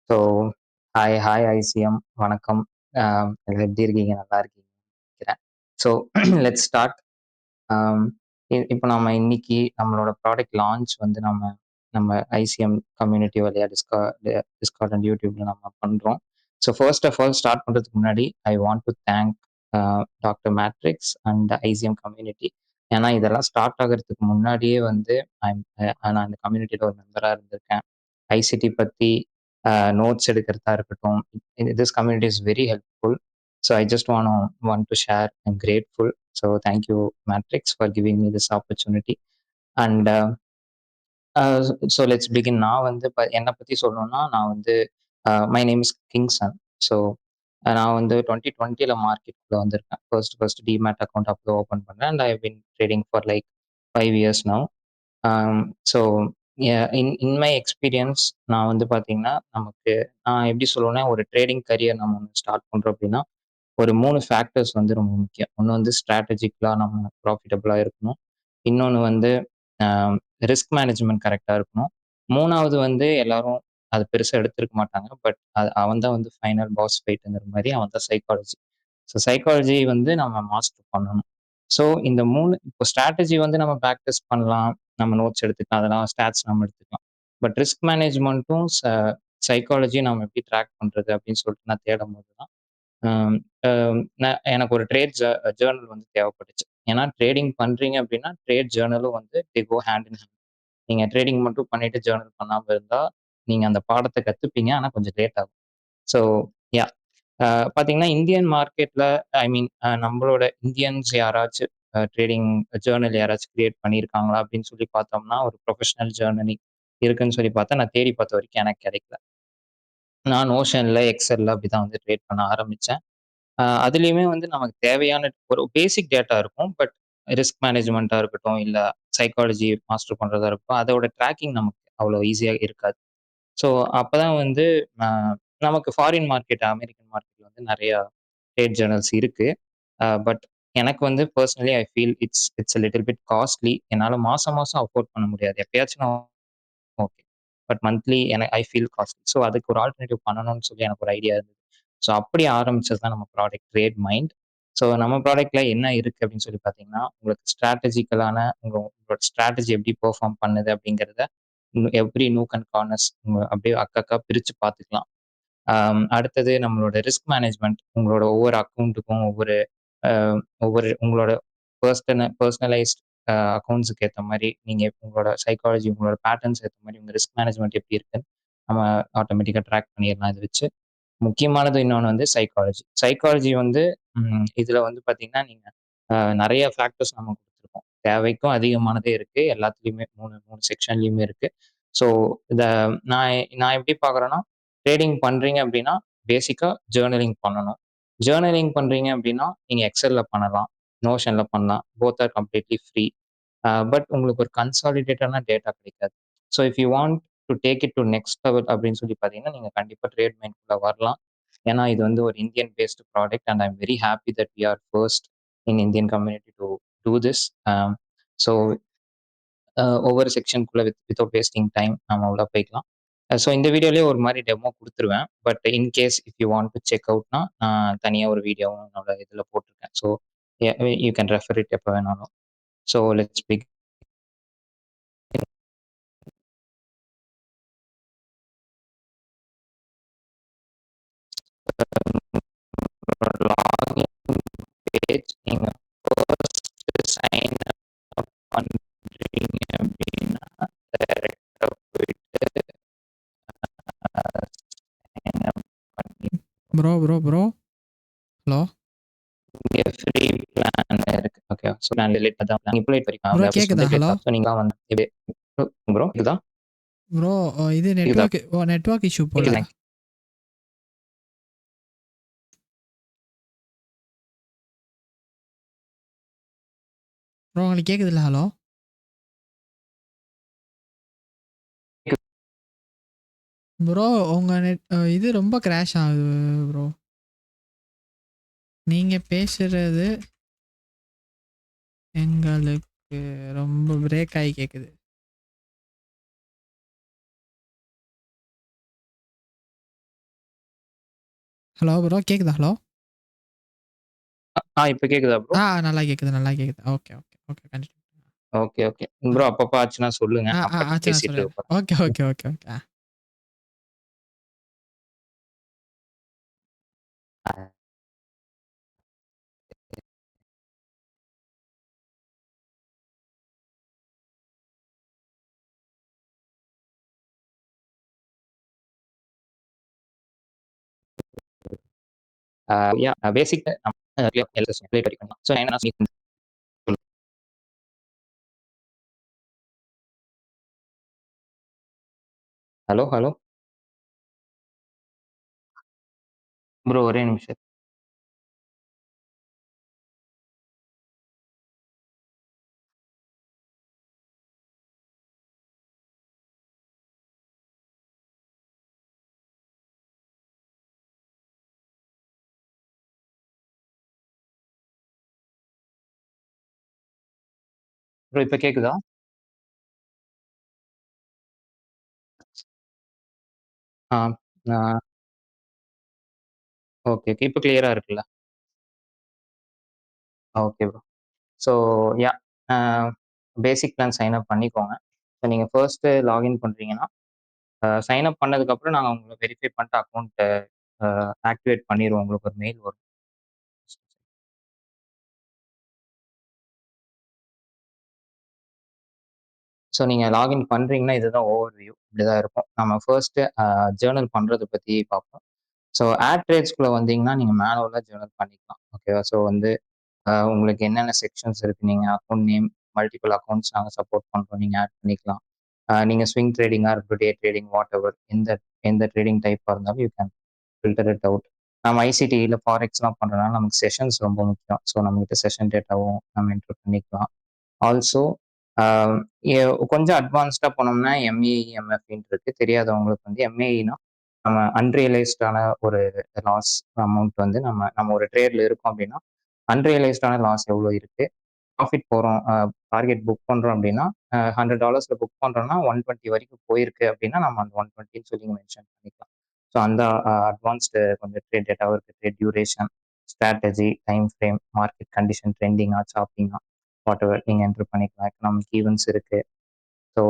So, hi ICM. வணக்கம். எல்லாரும் எப்படி இருக்கீங்க? நல்லா இருக்கீங்கன்னு நினைக்கிறேன். So, let's start. ஆம், இப்போ நம்ம இன்னைக்கு நம்மளோட ப்ராடக்ட் லான்ச் வந்து நம்ம நம்ம ஐசிஎம் கம்யூனிட்டி வழியா டிஸ்கார்ட் அண்ட் யூடியூப்ல நம்ம பண்றோம். So, first of all start பண்றதுக்கு முன்னாடி I want to thank doctor Matrix and ICM community. ஏன்னா இதெல்லாம் ஸ்டார்ட் ஆகிறதுக்கு முன்னாடியே வந்து நான் இந்த கம்யூனிட்டியில ஒரு மெம்பரா இருந்திருக்கேன். ஐசிடி பத்தி நோட்ஸ் எடுக்கிறதா இருக்கட்டும். This community is very helpful. So I just want to share. I'm grateful. So thank you Matrix for giving me this opportunity. And so let's begin. நான் வந்து என்னை பற்றி சொல்லணும்னா நான் வந்து my name is Kingson. So நான் வந்து 2020ல மார்க்கெட்டுக்குள்ள வந்திருக்கேன். ஃபர்ஸ்ட் டிமேட் அக்கௌண்ட் அப்போ ஓப்பன் பண்ணேன். And I have been trading for like 5 years now. So in my experience நான் வந்து பார்த்தீங்கன்னா, நான் எப்படி சொல்லுவேன்னா, ஒரு ட்ரேடிங் கரியர் நம்ம ஒண்ணு ஸ்டார்ட் பண்றோம் அப்படின்னா, ஒரு 3 ஃபேக்டர்ஸ் வந்து ரொம்ப முக்கியம். ஒண்ணு வந்து ஸ்ட்ராட்டஜிக்கலா நம்ம ப்ராஃபிட்டபிளா இருக்கணும். இன்னொன்னு வந்து அ ரிஸ்க் மேனேஜ்மென்ட் கரெக்ட்டா இருக்கணும். 3வது வந்து எல்லாரும் அத பெருசா எடுத்திருக்க மாட்டாங்க. பட் அவன் தான் வந்து ஃபைனல் பாஸ் ஃபைட்ங்கிற மாரி அவன் தான் சைக்காலஜி. ஸோ சைக்காலஜி வந்து நம்ம மாஸ்டர் பண்ணணும். ஸோ இந்த 3 இப்போ ஸ்ட்ராட்டஜி வந்து நம்ம பிராக்டிஸ் பண்ணலாம். நம்ம நோட்ஸ் எடுத்துக்கலாம். அதெல்லாம் ஸ்டாட்ஸ் நம்ம எடுத்துக்கலாம். பட் ரிஸ்க் மேனேஜ்மென்ட்டும் சைக்காலஜியும் நம்ம எப்படி ட்ராக் பண்றது அப்படின்னு சொல்லிட்டு நான் தேடும்போது தான் ஆம், எனக்கு ஒரு ட்ரேட் ஜேர்னல் வந்து தேவைப்பட்டுச்சு. ஏன்னா ட்ரேடிங் பண்றீங்க அப்படின்னா ட்ரேட் ஜேர்னலும் வந்து தே கோ ஹேண்ட் இன் ஹேண்ட். நீங்க ட்ரேடிங் மட்டும் பண்ணிட்டு ஜேர்னல் பண்ணாம இருந்தா நீங்க அந்த பாடத்தை கத்துப்பீங்க. ஆனா கொஞ்சம் லேட் ஆகும். ஸோ யா பார்த்தீங்கன்னா இந்தியன் மார்க்கெட்ல ஐ மீன் நம்மளோட இந்தியன்ஸ் யாராச்சும் ட்ரேடிங் ஜேர்னல் யாராச்சும் கிரியேட் பண்ணியிருக்காங்களா அப்படின்னு சொல்லி பார்த்தோம்னா ஒரு ப்ரொஃபஷனல் ஜேர்னலிங் இருக்குன்னு சொல்லி பார்த்தா நான் தேடி பார்த்த வரைக்கும் எனக்கு கிடைக்கல. நான் நோஷன்ல எக்ஸல்ல அப்படிதான் வந்து ட்ரேட் பண்ண ஆரம்பிச்சேன். அதுலயுமே வந்து நமக்கு தேவையான ஒரு பேசிக் டேட்டா இருக்கும். பட் ரிஸ்க் மேனேஜ்மெண்ட்டா இருக்கட்டும், இல்ல சைக்காலஜி மாஸ்டர் பண்றதா இருக்கட்டும், அதோட ட்ராக்கிங் நமக்கு அவ்வளோ ஈஸியா இருக்காது. ஸோ அப்பதான் வந்து அ நமக்கு ஃபாரின் மார்க்கெட், அமெரிக்கன் மார்க்கெட்ல வந்து நெறைய ட்ரேட் ஜர்னல்ஸ் இருக்கு. பட் எனக்கு வந்து personally I feel it's little bit costly. என்னால மாசம் மாசம் அஃபோர்ட் பண்ண முடியாது. எப்பயாச்சும் நான் okay. But monthly I feel costly. So அதுக்கு ஒரு ஆல்டர்னேட்டிவ் பண்ணணும்னு சொல்லி எனக்கு ஒரு ஐடியா இருந்தது. ஸோ அப்படி ஆரம்பிச்சது தான் நம்ம ப்ராடக்ட் ட்ரேட் மைண்ட். ஸோ நம்ம ப்ராடக்ட்ல என்ன இருக்கு அப்படின்னு சொல்லி பார்த்தீங்கன்னா, உங்களுக்கு ஸ்ட்ராட்டஜிக்கலான உங்களோட ஸ்ட்ராட்டஜி எப்படி பெர்ஃபார்ம் பண்ணுது அப்படிங்கிறத எவ்ரி நூக் அண்ட் கார்னர்ஸ் அப்படியே அக்கக்கா பிரிச்சு பார்த்துக்கலாம். அடுத்தது நம்மளோட ரிஸ்க் மேனேஜ்மெண்ட். உங்களோட ஒவ்வொரு அக்கவுண்ட்டுக்கும் அ ஒவ்வொரு உங்களோட பர்சனலைஸ்ட் அக்கவுண்ட்ஸுக்கு ஏத்த மாரி, நீங்க உங்களோட சைக்காலஜி, உங்களோட பேட்டர்ன்ஸ் ஏத்த மாரி உங்க ரிஸ்க் மேனேஜ்மெண்ட் எப்படி இருக்குன்னு நம்ம ஆட்டோமேட்டிக்கா ட்ராக் பண்ணிறலாம் இத வச்சு. முக்கியமானது இன்னொன்னு வந்து சைக்காலஜி. சைக்காலஜி வந்து இதுல வந்து பார்த்தீங்கன்னா, நீங்க நெறைய ஃபேக்டர்ஸ் நம்ம குடுத்துருக்கோம். தேவைக்கும் அதிகமானதே இருக்கு. எல்லாத்துலயுமே 3 செக்ஷன்லயுமே இருக்கு. ஸோ இத நான் நான் எப்படி பார்க்குறேன்னா, ட்ரேடிங் பண்றீங்க அப்படின்னா, பேசிக்கா ஜர்னலிங் பண்ணணும். ஜர்னலிங் பண்றீங்க அப்படின்னா, நீங்க எக்ஸெல்ல பண்ணலாம், நோஷன்ல பண்ணலாம். Both are completely free. But உங்களுக்கு ஒரு கன்சாலிடேட்டடான டேட்டா கிடைக்காது. So if you want to take it to next level அப்படின்னு சொல்லி பார்த்தீங்கன்னா, நீங்க கண்டிப்பா ட்ரேட் மைண்ட்குள்ள வரலாம். ஏன்னா இது வந்து ஒரு Indian based product and I am very happy that we are first in Indian community to do this. So ஒவ்வொரு செக்ஷனுக்குள்ள வித்தவுட் வேஸ்டிங் டைம் நம்ம உள்ள போய்க்கலாம். ஸோ இந்த வீடியோலயே ஒரு மாரி டெமோ குடுத்துருவேன். But in case if you want to check அவுட்னா, நான் தனியா ஒரு வீடியோவும் என்னோட இதுல போட்டிருக்கேன். So you can refer it எப்ப வேணாலும். So let's begin. Login page நீங்க ஃபர்ஸ்ட் சைன் அப் பண்றீங்க அப்படின்னா, டைரக்ட்டா போயிட்டு சைன் அப் பண்ணி ப்ரோ. ஹலோ. இங்க ஃப்ரீ பிளான் இருக்கு. ஓகே. ஸோ நான் டிலீட் அதான் பிளான் இம்ப்ளிமெண்ட் ப்ரோ பண்ணிக்கலாம். வெப்ஸ் கேக்குதா? வந்து ஹலோ. டேட்டா. ஸோ நீங்க வந்து இது ப்ரோ கேக்குதா? ப்ரோ இது கேக்குதா? நெட்வொர்க் இஷ்யூ போல. கேக்குதா? ப்ரோ உங்களுக்கு கேக்குதுல்ல? ஹலோ. ப்ரோ உங்க இது ரொம்ப கிராஷ் ஆகுது ப்ரோ. நீங்க பேசுறது எங்களுக்கு ரொம்ப பிரேக் ஆகி கேக்குது. ஹலோ ப்ரோ கேக்குதா? ஹலோ. இப்ப கேக்குதா ப்ரோ? நல்லா கேக்குது, நல்லா கேக்குது. Okay, okay, okay. Continue. Okay, okay. ஆ, ப்ரோ அப்பப்ப ஆச்சுன்னா சொல்லுங்க. நான் பாட்டுக்கு சரி நான் பேசிட்டு சொல்லிடுறேன். உட்காரேன். Okay, okay, okay, okay. Basic படிக்கணும். ஸோ என்ன ஹலோ, ஹலோ. ப்ரோ ஒரே நிமிஷம். ப்ரோ இப்ப கேக்குதா? ஆ, ஆ ஓகே, ஓகே. இப்ப கிளியரா இருக்குல்ல? Okay bro. ஸோ யாஹ் அ பேசிக் பிளான் சைன் அப் பண்ணிக்கோங்க. ஸோ நீங்க ஃபர்ஸ்ட்டு லாகின் பண்றீங்கன்னா, சைன் அப் பண்ணதுக்கப்புறம் நாங்க உங்கள வெரிஃபை பண்ணிட்டு அக்கவுண்ட்ட ஆக்டிவேட் பண்ணிருவோம். உங்களுக்கு ஒரு மெயில் வரும். ஸோ நீங்க லாகின் பண்றீங்கன்னா, இதுதான் ஓவர் வியூ. இப்படிதான் இருக்கும். நம்ம ஃபர்ஸ்ட்டு ஜர்னல் பண்றத பத்தி பார்ப்போம். ஸோ ஆட் ட்ரேட்ஸ்குள்ள வந்தீங்கன்னா, நீங்க மேனுவலா ஜர்னல் பண்ணிக்கலாம். ஓகேவா? ஸோ வந்து உங்களுக்கு என்னென்ன செக்ஷன்ஸ் இருக்கு, நீங்க அக்கவுண்ட் நேம், மல்டிபிள் அக்கவுண்ட்ஸ் நாங்க சப்போர்ட் பண்றோம். நீங்க ஆட் பண்ணிக்கலாம். நீங்க ஸ்விங் ட்ரேடிங்கா இருக்கட்டும், டே ட்ரேடிங் வாட்டெவர் எந்த எந்த ட்ரேடிங் டைப்பா இருந்தாலும் you can filter it out. நம்ம ஐசிடில ஃபாரெக்ஸ்லாம் பண்றதுனால நமக்கு செஷன்ஸ் ரொம்ப முக்கியம். ஸோ நம்மகிட்ட செஷன் டேட்டாவும் நம்ம என்டர் பண்ணிக்கலாம். ஆல்சோ கொஞ்சம் அட்வான்ஸ்டா போனோம்னா எம்ஏஇ, எம்எஃப்இன்னு இருக்கு. தெரியாதவங்களுக்கு வந்து எம்ஏஇனா நம்ம அன்ரியலைஸ்டான ஒரு லாஸ் அமௌண்ட் வந்து நம்ம நம்ம ஒரு ட்ரேட்ல இருக்கோம் அப்படின்னா, அன்ரியலைஸ்டான லாஸ் எவ்வளோ இருக்கு? ப்ராஃபிட் போறோம், டார்கெட் புக் பண்றோம் அப்படின்னா, $100ல புக் பண்றோம்னா 120 வரைக்கும் போயிருக்கு அப்படின்னா, நம்ம அந்த 120ன்னு சொல்லி மென்ஷன் பண்ணிக்கலாம். ஸோ அந்த அட்வான்ஸ்டு கொஞ்சம் ட்ரேட் டேட்டாவும் இருக்கு. Trade duration, strategy, time frame, market condition, ட்ரெண்டிங்கா, சாப்பிங்கா, வாட்டெவர் நீங்க என்டர் பண்ணிக்கலாம். எக்கனாமிக் ஈவெண்ட்ஸ் இருக்கு. ஸோ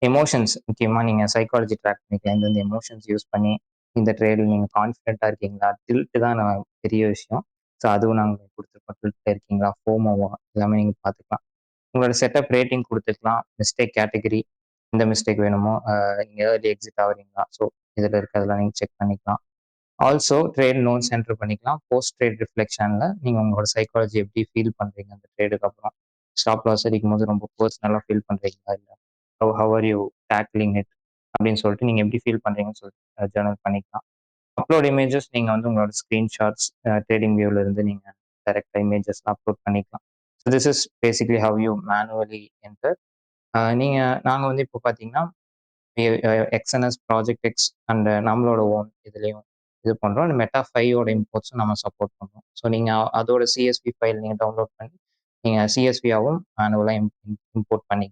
எமோஷன்ஸ் முக்கியமா நீங்க சைக்காலஜி ட்ராக் பண்ணிக்கலாம். எந்தெந்த எமோஷன்ஸ் யூஸ் பண்ணி இந்த ட்ரேடில் நீங்க கான்ஃபிடென்ட்டா இருக்கீங்களா? டில்ட் தான் நான் பெரிய விஷயம். ஸோ அதுவும் நாங்க குடுத்துருக்கோம். டில்ட்ல இருக்கீங்களா? ஃபோமோவா? எல்லாமே நீங்க பார்த்துக்கலாம். உங்களோட செட்டப் ரேட்டிங் குடுத்துக்கலாம். மிஸ்டேக் கேட்டகரி, எந்த மிஸ்டேக் வேணுமோ, நீங்க ஏர்லி எக்ஸிட் ஆகுறீங்களா? ஸோ இதுல இருக்கிறதெல்லாம் நீங்க செக் பண்ணிக்கலாம். ஆல்சோ ட்ரேட் நோட்ஸ் என்டர் பண்ணிக்கலாம். போஸ்ட் ட்ரேட் ரிஃப்ளெக்ஷன்ல நீங்க உங்களோட சைக்காலஜி எப்படி ஃபீல் பண்றீங்க அந்த ட்ரேடுக்கு அப்புறம்? ஸ்டாப் லாஸ் அடிக்கும்போது ரொம்ப பர்சனலா ஃபீல் பண்றீங்களா? இல்ல how are you tackling it அப்படின்னு சொல்லிட்டு நீங்க எப்படி ஃபீல் பண்றீங்கன்னு சொல்லிட்டு ஜர்னல் பண்ணிக்கலாம். அப்லோட் இமேஜஸ் நீங்க வந்து உங்களோட ஸ்கிரீன்ஷாட்ஸ் ட்ரேடிங் வியூல இருந்து நீங்க டைரக்டா இமேஜஸ் அப்லோட் பண்ணிக்கலாம். So this is basically how you manually enter. நீங்க நாங்க வந்து இப்போ பார்த்தீங்கன்னா எக்ஸ்என்எஸ், ப்ராஜெக்ட் எக்ஸ் அண்ட் நம்மளோட ஓன் இதுலேயும் இது பண்ணுறோம். மெட்டா 5ஓட இம்போர்ட்ஸும் நம்ம சப்போர்ட் பண்ணுறோம். ஸோ நீங்கள் அதோட சிஎஸ்வி ஃபைல் நீங்கள் டவுன்லோட் பண்ணி நீங்கள் சிஎஸ்வியாகவும் மேனுவலாக இம்போர்ட் பண்ணி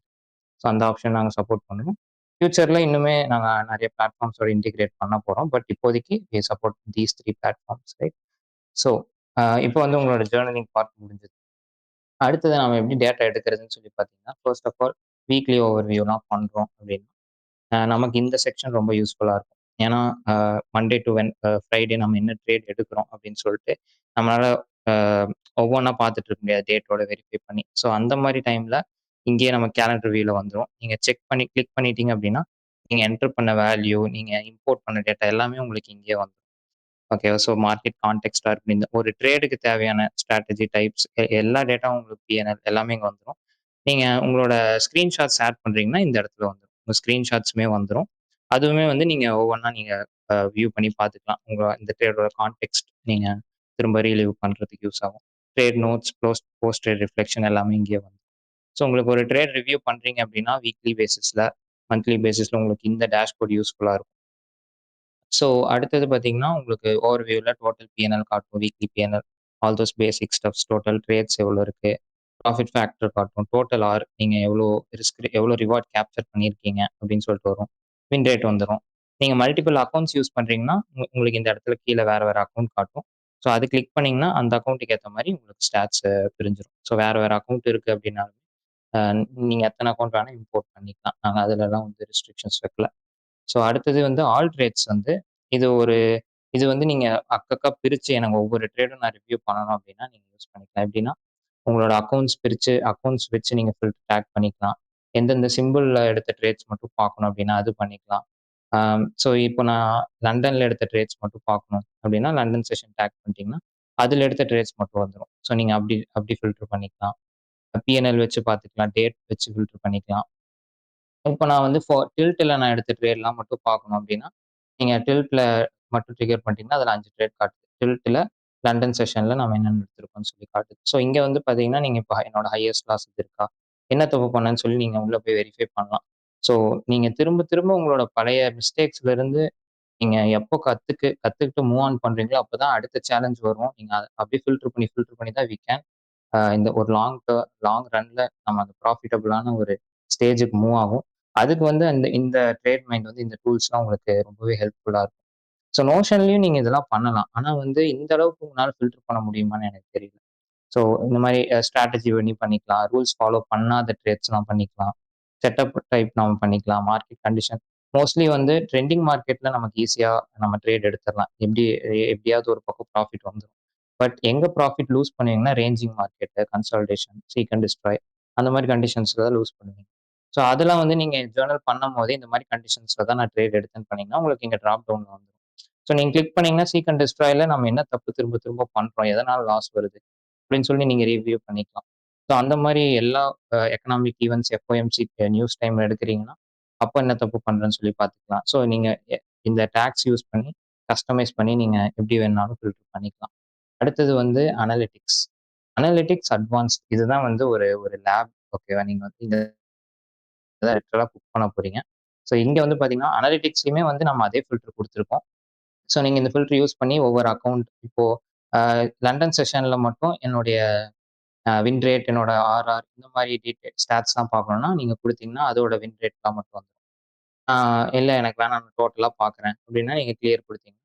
ஸோ அந்த ஆப்ஷன் நாங்கள் சப்போர்ட் பண்ணுவோம். ஃபியூச்சரில் இன்னுமே நாங்கள் நிறைய பிளாட்ஃபார்ம்ஸோட இன்டிகிரேட் பண்ண போகிறோம். பட் இப்போதைக்கு we support these 3 platforms right. So இப்போ வந்து உங்களோட ஜேர்னலிங் பார்ட் முடிஞ்சது. அடுத்தது நம்ம எப்படி டேட்டா எடுக்கிறதுன்னு சொல்லி பார்த்தீங்கன்னா, ஃபர்ஸ்ட் ஆஃப் ஆல் வீக்லி ஓவர் வியூலாம் பண்ணுறோம் அப்படின்னா நமக்கு இந்த செக்ஷன் ரொம்ப யூஸ்ஃபுல்லா இருக்கும். ஏன்னா, மண்டே டூ ஃப்ரைடே நம்ம என்ன ட்ரேட் எடுக்கிறோம் அப்படின்னு சொல்லிட்டு, நம்மளால அ ஒவ்வொன்னா பார்த்துட்டு இருக்க முடியாது டேட்டோட வெரிஃபை பண்ணி. ஸோ அந்த மாரி டைம்ல இங்கேயே நம்ம கேலண்டர் வியூல வந்துரும். நீங்க செக் பண்ணி கிளிக் பண்ணிட்டீங்க அப்படின்னா, நீங்க என்டர் பண்ண வேல்யூ, நீங்க இம்போர்ட் பண்ண டேட்டா எல்லாமே உங்களுக்கு இங்கேயே வந்துரும். ஓகேவா? ஸோ மார்க்கெட் கான்டெக்ஸ்ட்டா இருக்கட்டும், இந்த ஒரு ட்ரேடுக்கு தேவையான ஸ்ட்ராட்டஜி டைப்ஸ் எல்லா டேட்டாவும் உங்களுக்கு பிஎன்எல் எல்லாமே இங்க வந்துரும். நீங்க உங்களோட ஸ்கிரீன்ஷாட்ஸ் ஆட் பண்றீங்கன்னா, இந்த இடத்துல வந்துரும். உங்க ஸ்கிரீன்ஷாட்ஸுமே வந்துரும். அதுவுமே வந்து நீங்க ஒவ்வொன்னா நீங்க வியூ பண்ணி பார்த்துக்கலாம். உங்க இந்த ட்ரேடோட கான்டெக்ஸ்ட் நீங்க திரும்ப ரீலிவ் பண்றதுக்கு யூஸ் ஆகும். Trade notes, post trade reflection எல்லாமே இங்கேயே வந்துரும். ஸோ உங்களுக்கு ஒரு ட்ரேட் ரிவ்யூ பண்றீங்க அப்படின்னா, வீக்லி பேசிஸ்ல, மந்த்லி பேசிஸ்ல உங்களுக்கு இந்த டேஷ்போர்ட் யூஸ்ஃபுல்லா இருக்கும். ஸோ அடுத்தது பார்த்தீங்கன்னா, உங்களுக்கு ஓவர் வியூல டோட்டல் பிஎன்எல் காட்டும். Weekly PNL, all those basic stats, total trades எவ்வளோ இருக்கு, ப்ராஃபிட் ஃபேக்டர் காட்டும். டோட்டல் ஆர் நீங்க எவ்வளோ ரிஸ்க் எவ்வளோ ரிவார்ட் கேப்சர் பண்ணியிருக்கீங்க அப்படின்னு சொல்லிட்டு வரும். வின் ரேட் வந்துரும். நீங்க மல்டிபிள் அக்கவுண்ட்ஸ் யூஸ் பண்றீங்கன்னா, உங்களுக்கு இந்த இடத்துல கீழ வேற வேற அக்கவுண்ட் காட்டும். ஸோ அது கிளிக் பண்ணீங்கன்னா, அந்த அக்கவுண்ட்டுக்கு ஏத்த மாரி உங்களுக்கு ஸ்டாட்ஸ் பிரிஞ்சிரும். ஸோ வேற வேற அக்கவுண்ட் இருக்கு அப்படின்னாலுமே, அ நீங்க எத்தன அக்கவுண்ட் வேணா இம்போர்ட் பண்ணிக்கலாம். நாங்க அதுலலாம் வந்து ரெஸ்ட்ரிக்ஷன்ஸ் வைக்கல. ஸோ அடுத்தது வந்து ஆல்ட்ரேட்ஸ் வந்து இது ஒரு இது வந்து நீங்க அக்கக்கா பிரிச்சு எனக்கு ஒவ்வொரு ட்ரேடும் நான் ரிவ்யூ பண்ணணும் அப்படின்னா, நீங்க யூஸ் பண்ணிக்கலாம். எப்படின்னா, உங்களோட அக்கவுண்ட்ஸ் பிரிச்சு அக்கவுண்ட்ஸ் வச்சு நீங்க ஃபில்டர் டேக் பண்ணிக்கலாம். எந்தெந்த சிம்பிள்ல எடுத்த ட்ரேட்ஸ் மட்டும் பார்க்கணும் அப்படின்னா, அது பண்ணிக்கலாம். ஸோ இப்போ நான் லண்டன்ல எடுத்த ட்ரேட்ஸ் மட்டும் பார்க்கணும் அப்படின்னா, லண்டன் செஷன் டேக் பண்ணிட்டீங்கன்னா, அதுல எடுத்த ட்ரேட்ஸ் மட்டும் வந்துரும். ஸோ நீங்க அப்படி அப்படி ஃபில்டர் பண்ணிக்கலாம். பிஎன்எல் வச்சு பார்த்துக்கலாம். டேட் வச்சு ஃபில்டர் பண்ணிக்கலாம். இப்ப நான் வந்து டில்ட்ல நான் எடுத்த ட்ரேட்லாம் மட்டும் பார்க்கணும் அப்டின்னா, நீங்க டில்ட்ல மட்டும் ட்ரிகர் பண்ணிட்டீங்கன்னா, அதுல 5 ட்ரேட் காட்டுது. டில்ட்ல லண்டன் செஷன்ல நம்ம என்னென்ன எடுத்திருக்கோம்னு சொல்லி காட்டுது. ஸோ இங்க வந்து பார்த்தீங்கன்னா, நீங்க இப்ப என்னோட ஹையஸ்ட் லாஸ் இது இருக்கா? என்ன தப்பு பண்ணேன்னு சொல்லி நீங்க உள்ள போய் வெரிஃபை பண்ணலாம். ஸோ நீங்க திரும்ப திரும்ப உங்களோட பழைய மிஸ்டேக்ஸ்ல இருந்து நீங்க எப்போ கத்துக்கிட்டு மூவ் ஆன் பண்றீங்களோ, அப்பதான் அடுத்த சேலஞ்ச் வரும். நீங்க அப்டியே ஃபில்டர் பண்ணி தான் வி கேன் இந்த ஒரு லாங் ரன்ல நம்ம அந்த ப்ராஃபிட்டபிளான ஒரு ஸ்டேஜுக்கு மூவ் ஆகும். அதுக்கு வந்து இந்த ட்ரேட் மைண்ட் வந்து இந்த டூல்ஸ்லாம் உங்களுக்கு ரொம்பவே ஹெல்ப்ஃபுல்லா இருக்கும். ஸோ நோஷன்லயும் நீங்க இதெல்லாம் பண்ணலாம். ஆனா வந்து இந்த அளவுக்கு உங்களால ஃபில்டர் பண்ண முடியுமான்னு எனக்கு தெரியல. ஸோ இந்த மாரி ஸ்ட்ராட்டஜி பண்ணி பண்ணிக்கலாம். ரூல்ஸ் ஃபாலோ பண்ணாத ட்ரேட்ஸ்லாம் பண்ணிக்கலாம். செட்டப் டைப் நம்ம பண்ணிக்கலாம். மார்க்கெட் கண்டிஷன் மோஸ்ட்லி வந்து ட்ரெண்டிங் மார்க்கெட்ல நமக்கு ஈஸியா நம்ம ட்ரேட் எடுத்துரலாம். எப்படியாவது ஒரு பக்கம் ப்ராஃபிட் வந்துரும். பட் எங்க ப்ராஃபிட் லூஸ் பண்ணுவீங்கன்னா, ranging market, consultation, seek and destroy அந்த மாரி கண்டிஷன்ஸ்ல தான் லூஸ் பண்ணுவீங்க. ஸோ அதெல்லாம் வந்து நீங்க ஜர்னல் பண்ணும்போதே இந்த மாரி கண்டிஷன்ஸ்ல தான் நான் ட்ரேட் எடுத்தேன்னு பண்ணீங்கன்னா, உங்களுக்கு இங்க டிராப் டவுன்ல வந்துரும். ஸோ நீங்க கிளிக் பண்ணீங்கன்னா, சீக் அண்ட் டிஸ்ட்ராய்ல நம்ம என்ன தப்பு திரும்ப திரும்ப பண்றோம்? எதனால லாஸ் வருது? அப்படின்னு சொல்லி நீங்க ரிவ்யூ பண்ணிக்கலாம். ஸோ அந்த மாரி எல்லா எக்கனாமிக் ஈவென்ட்ஸ், எஃப்ஓஎம்சி நியூஸ் டைம்ல எடுக்கிறீங்கன்னா, அப்ப என்ன தப்பு பண்றேன்னு சொல்லி பார்த்துக்கலாம். ஸோ நீங்க இந்த டாக்ஸ் யூஸ் பண்ணி, கஸ்டமைஸ் பண்ணி நீங்க எப்படி வேணாலும் ஃபில்டர் பண்ணிக்கலாம். அடுத்தது வந்து அனலிட்டிக்ஸ். அனலிட்டிக்ஸ் அட்வான்ஸ்ட் இதுதான் வந்து ஒரு ஒரு லேப் ஓகேவா? நீங்க வந்து இந்த லிட்டரலா குக் பண்ண போறீங்க. ஸோ இங்க வந்து பார்த்தீங்கன்னா, அனலிட்டிக்ஸ்லயுமே வந்து நம்ம அதே ஃபில்டர் குடுத்துருக்கோம். ஸோ நீங்க இந்த ஃபில்டர் யூஸ் பண்ணி ஒவ்வொரு அக்கவுண்ட் இப்போ அ லண்டன் செஷன்ல மட்டும் என்னுடைய வின் ரேட், என்னோட ஆர்ஆர் இந்த மாரி ஸ்டாட்ஸ்லாம் பார்க்கணும்னா, நீங்க குடுத்தீங்கன்னா, அதோட வின் ரேட்லாம் மட்டும் வந்துரும். ஆ இல்ல எனக்கு வேணாம் நான் டோட்டலா பார்க்குறேன் அப்படின்னா, நீங்க கிளியர் குடுத்தீங்கன்னா,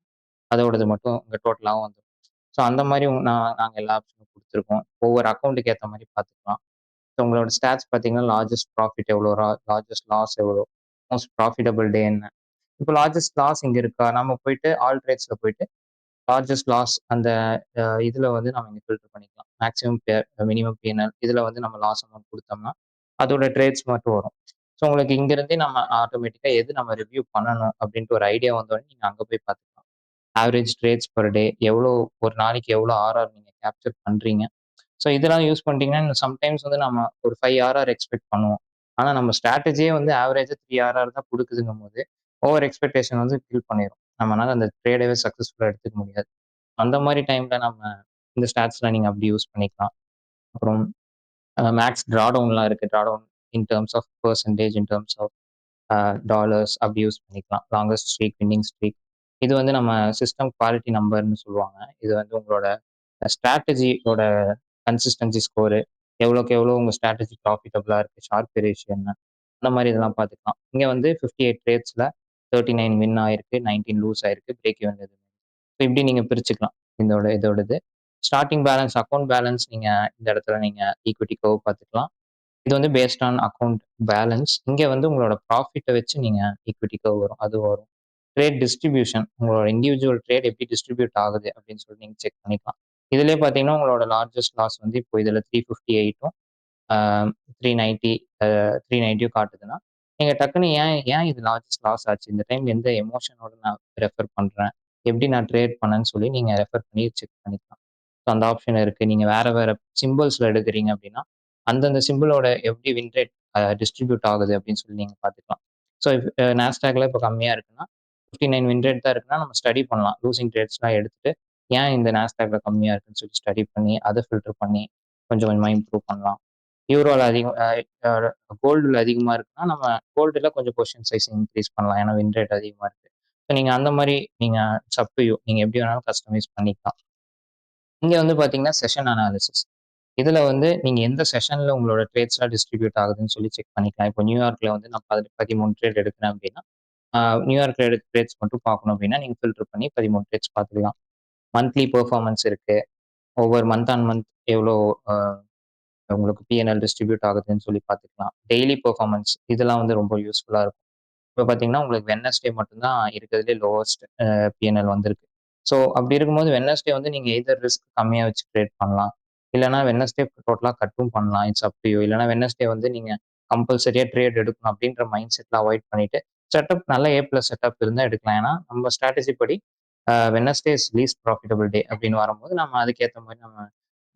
அதோடது மட்டும் இங்க டோட்டலாவும் வந்துரும். ஸோ அந்த மாரி நாங்க எல்லா ஆப்ஷனும் குடுத்துருக்கோம். ஒவ்வொரு அக்கவுண்ட்டுக்கு ஏத்த மாரி பார்த்துக்கலாம். ஸோ உங்களோட ஸ்டாட்ஸ் பார்த்தீங்கன்னா, லார்ஜஸ்ட் ப்ராஃபிட் எவ்வளோ? லார்ஜஸ்ட் லாஸ் எவ்வளோ? மோஸ்ட் ப்ராஃபிட்டபிள் டே என்ன? இப்போ லார்ஜஸ்ட் லாஸ் இங்க இருக்கா? நம்ம போயிட்டு ஆல் ட்ரேட்ஸ்ல போயிட்டு லார்ஜஸ்ட் லாஸ் அந்த இதுல வந்து நம்ம இங்க ஃபில்டர் பண்ணிக்கலாம். மேக்ஸிமம் மினிமம் பிஎன்எல் இதுல வந்து நம்ம லாஸ் அமௌண்ட் குடுத்தோம்னா, அதோட ட்ரேட்ஸ் மட்டும் வரும். ஸோ உங்களுக்கு இங்கிருந்தே நம்ம ஆட்டோமேட்டிக்கா எது நம்ம ரிவ்யூ பண்ணணும் அப்படின்ட்டு ஒரு ஐடியா வந்தோனே நீங்க அங்க போய் பார்த்துக்கலாம். ஆவரேஜ் ட்ரேட்ஸ் பெர் டே எவ்வளோ ஒரு நாளைக்கு எவ்வளோ ஆர்ஆர் நீங்க கேப்சர் பண்றீங்க? ஸோ இதெல்லாம் யூஸ் பண்ணிட்டீங்கன்னா, சம்டைம்ஸ் வந்து நம்ம ஒரு 5 ஆர்ஆர் எக்ஸ்பெக்ட் பண்ணுவோம். ஆனா நம்ம ஸ்ட்ராட்டஜியே வந்து ஆவரேஜா 3 ஆர்ஆர் தான் குடுக்குதுங்கும்போது, ஓவர் எக்ஸ்பெக்டேஷன் வந்து கில் பண்ணிரும். நம்மனால அந்த ட்ரேடவே சக்சஸ்ஃபுல்லா எடுத்துக்க முடியாது. அந்த மாரி டைம்ல நம்ம இந்த ஸ்டாட்ஸ்லாம் நீங்க அப்படி யூஸ் பண்ணிக்கலாம். அப்புறம் மேக்ஸ் ட்ராடவுன்லாம் இருக்கு. Drawdown in terms of percentage, in terms of dollars அப்படி யூஸ் பண்ணிக்கலாம். Longest streak, winning streak. இது வந்து நம்ம சிஸ்டம் குவாலிட்டி நம்பர்ன்னு சொல்லுவாங்க. இது வந்து உங்களோட ஸ்ட்ராட்டஜியோட கன்சிஸ்டன்சி ஸ்கோரு, எவ்வளோக்கு எவ்வளோ உங்க ஸ்ட்ராட்டஜி ப்ராஃபிட்டபிளா இருக்கு, ஷார்ப் ரேஷியோ என்ன, அந்த மாரி இதெல்லாம் பார்த்துக்கலாம். இங்க வந்து 58 ட்ரேட்ஸ்ல 39 வின் ஆயிருக்கு, 19 லூஸ் ஆயிருக்கு, பிரேக் ஈவன் இது. ஸோ இப்படி நீங்க பிரிச்சுக்கலாம். இதோடது. ஸ்டார்ட்டிங் பேலன்ஸ், அக்கவுண்ட் பேலன்ஸ் நீங்க இந்த இடத்துல நீங்க ஈக்விட்டி கர்வ் பார்த்துக்கலாம். இது வந்து பேஸ்ட் ஆன் அக்கவுண்ட் பேலன்ஸ். இங்க வந்து உங்களோட ப்ராஃபிட்ட வச்சு நீங்க ஈக்விட்டி கர்வ் வரும். அது வரும். ட்ரேட் டிஸ்ட்ரிபியூஷன் உங்களோட இண்டிவிஜுவல் ட்ரேட் எப்படி டிஸ்ட்ரிபியூட் ஆகுது அப்படின்னு சொல்லி நீங்க செக் பண்ணிக்கலாம். இதுலயே பார்த்தீங்கன்னா, உங்களோட லார்ஜஸ்ட் லாஸ் வந்து இப்போ இதுல 358ம் 390 390யும் காட்டுதுன்னா, நீங்க டக்குனு ஏன் ஏன் இது லார்ஜஸ்ட் லாஸ் ஆச்சு? இந்த டைம்ல எந்த எமோஷனோட நான் ரெஃபர் பண்றேன்? எப்படி நான் ட்ரேட் பண்ணேன்னு சொல்லி நீங்க ரெஃபர் பண்ணி செக் பண்ணிக்கலாம். ஸோ அந்த ஆப்ஷன் இருக்கு. நீங்க வேற வேற சிம்பிள்ஸ்ல எடுக்குறீங்க அப்படின்னா, அந்தந்த சிம்பிளோட எப்படி வின் ரேட் டிஸ்ட்ரிபியூட் ஆகுது அப்படின்னு சொல்லி நீங்க பார்த்துக்கலாம். ஸோ நாஸ்டாக்ல இப்போ கம்மியா இருக்குன்னா, 59 வின் ரேட் தான் இருக்குன்னா, நம்ம ஸ்டடி பண்ணலாம். லூசிங் ட்ரேட்ஸ்லாம் எடுத்துட்டு, ஏன் இந்த நாஸ்டாக்ல கம்மியா இருக்குன்னு சொல்லி ஸ்டடி பண்ணி, அத ஃபில்டர் பண்ணி கொஞ்சம் கொஞ்சமா இம்ப்ரூவ் பண்ணலாம். யூரோல அதிகம் கோல்டுல அதிகமா இருக்குன்னா, நம்ம கோல்டுல கொஞ்சம் பொசிஷன் சைஸ் இன்கிரீஸ் பண்ணலாம். ஏன்னா வின் ரேட் அதிகமா இருக்கு. ஸோ நீங்க அந்த மாரி நீங்க அப் டூ யூ. நீங்க எப்படி வேணாலும் கஸ்டமைஸ் பண்ணிக்கலாம். இங்க வந்து பார்த்தீங்கன்னா, செஷன் அனாலிசிஸ். இதுல வந்து நீங்க எந்த செஷன்ல உங்களோட ட்ரேட்ஸ்லாம் டிஸ்ட்ரிபியூட் ஆகுதுன்னு சொல்லி செக் பண்ணிக்கலாம். இப்போ நியூயார்க்ல வந்து நான் 13 ட்ரேட் எடுக்கிறேன் அப்படின்னா, நியூயார்க் ட்ரேட்ஸ் மட்டும் பார்க்கணும் அப்படின்னா நீங்க ஃபில்டர் பண்ணி 13 ட்ரேட்ஸ் பார்த்துக்கலாம். மந்த்லி பெர்ஃபார்மன்ஸ் இருக்கு. ஒவ்வொரு மந்த் ஆன் மந்த் எவ்வளோ அ உங்களுக்கு பிஎன்எல் டிஸ்ட்ரிபியூட் ஆகுதுன்னு சொல்லி பார்த்துக்கலாம். டெய்லி பெர்ஃபார்மன்ஸ் இதெல்லாம் வந்து ரொம்ப யூஸ்ஃபுல்லா இருக்கும். இப்ப பார்த்தீங்கன்னா, உங்களுக்கு வெட்னஸ்டே மட்டும் தான் இருக்கிறதுலே லோவஸ்ட் பிஎன்எல் வந்திருக்கு. ஸோ அப்படி இருக்கும்போது வெட்னஸ்டே வந்து நீங்க எய்தர் ரிஸ்க் கம்மியா வச்சு ட்ரேட் பண்ணலாம். இல்லன்னா வெட்னஸ்டே டோட்டலா கட்டும் பண்ணலாம். It's up to you. இல்லன்னா வெட்னஸ்டே வந்து நீங்க கம்பல்சரியா ட்ரேட் எடுக்கணும் அப்படின்ற மைண்ட் செட்ல அவாய்ட் பண்ணிட்டு, செட்டப் நல்ல ஏ பிளஸ் செட்டப் இருந்தா எடுக்கலாம். ஏன்னா நம்ம ஸ்ட்ராட்டஜி படி வெட்னஸ்டே இஸ் லீஸ்ட் ப்ராஃபிட்டபிள் டே அப்படின்னு வரும்போது, நம்ம அதுக்கேத்த மாரி நம்ம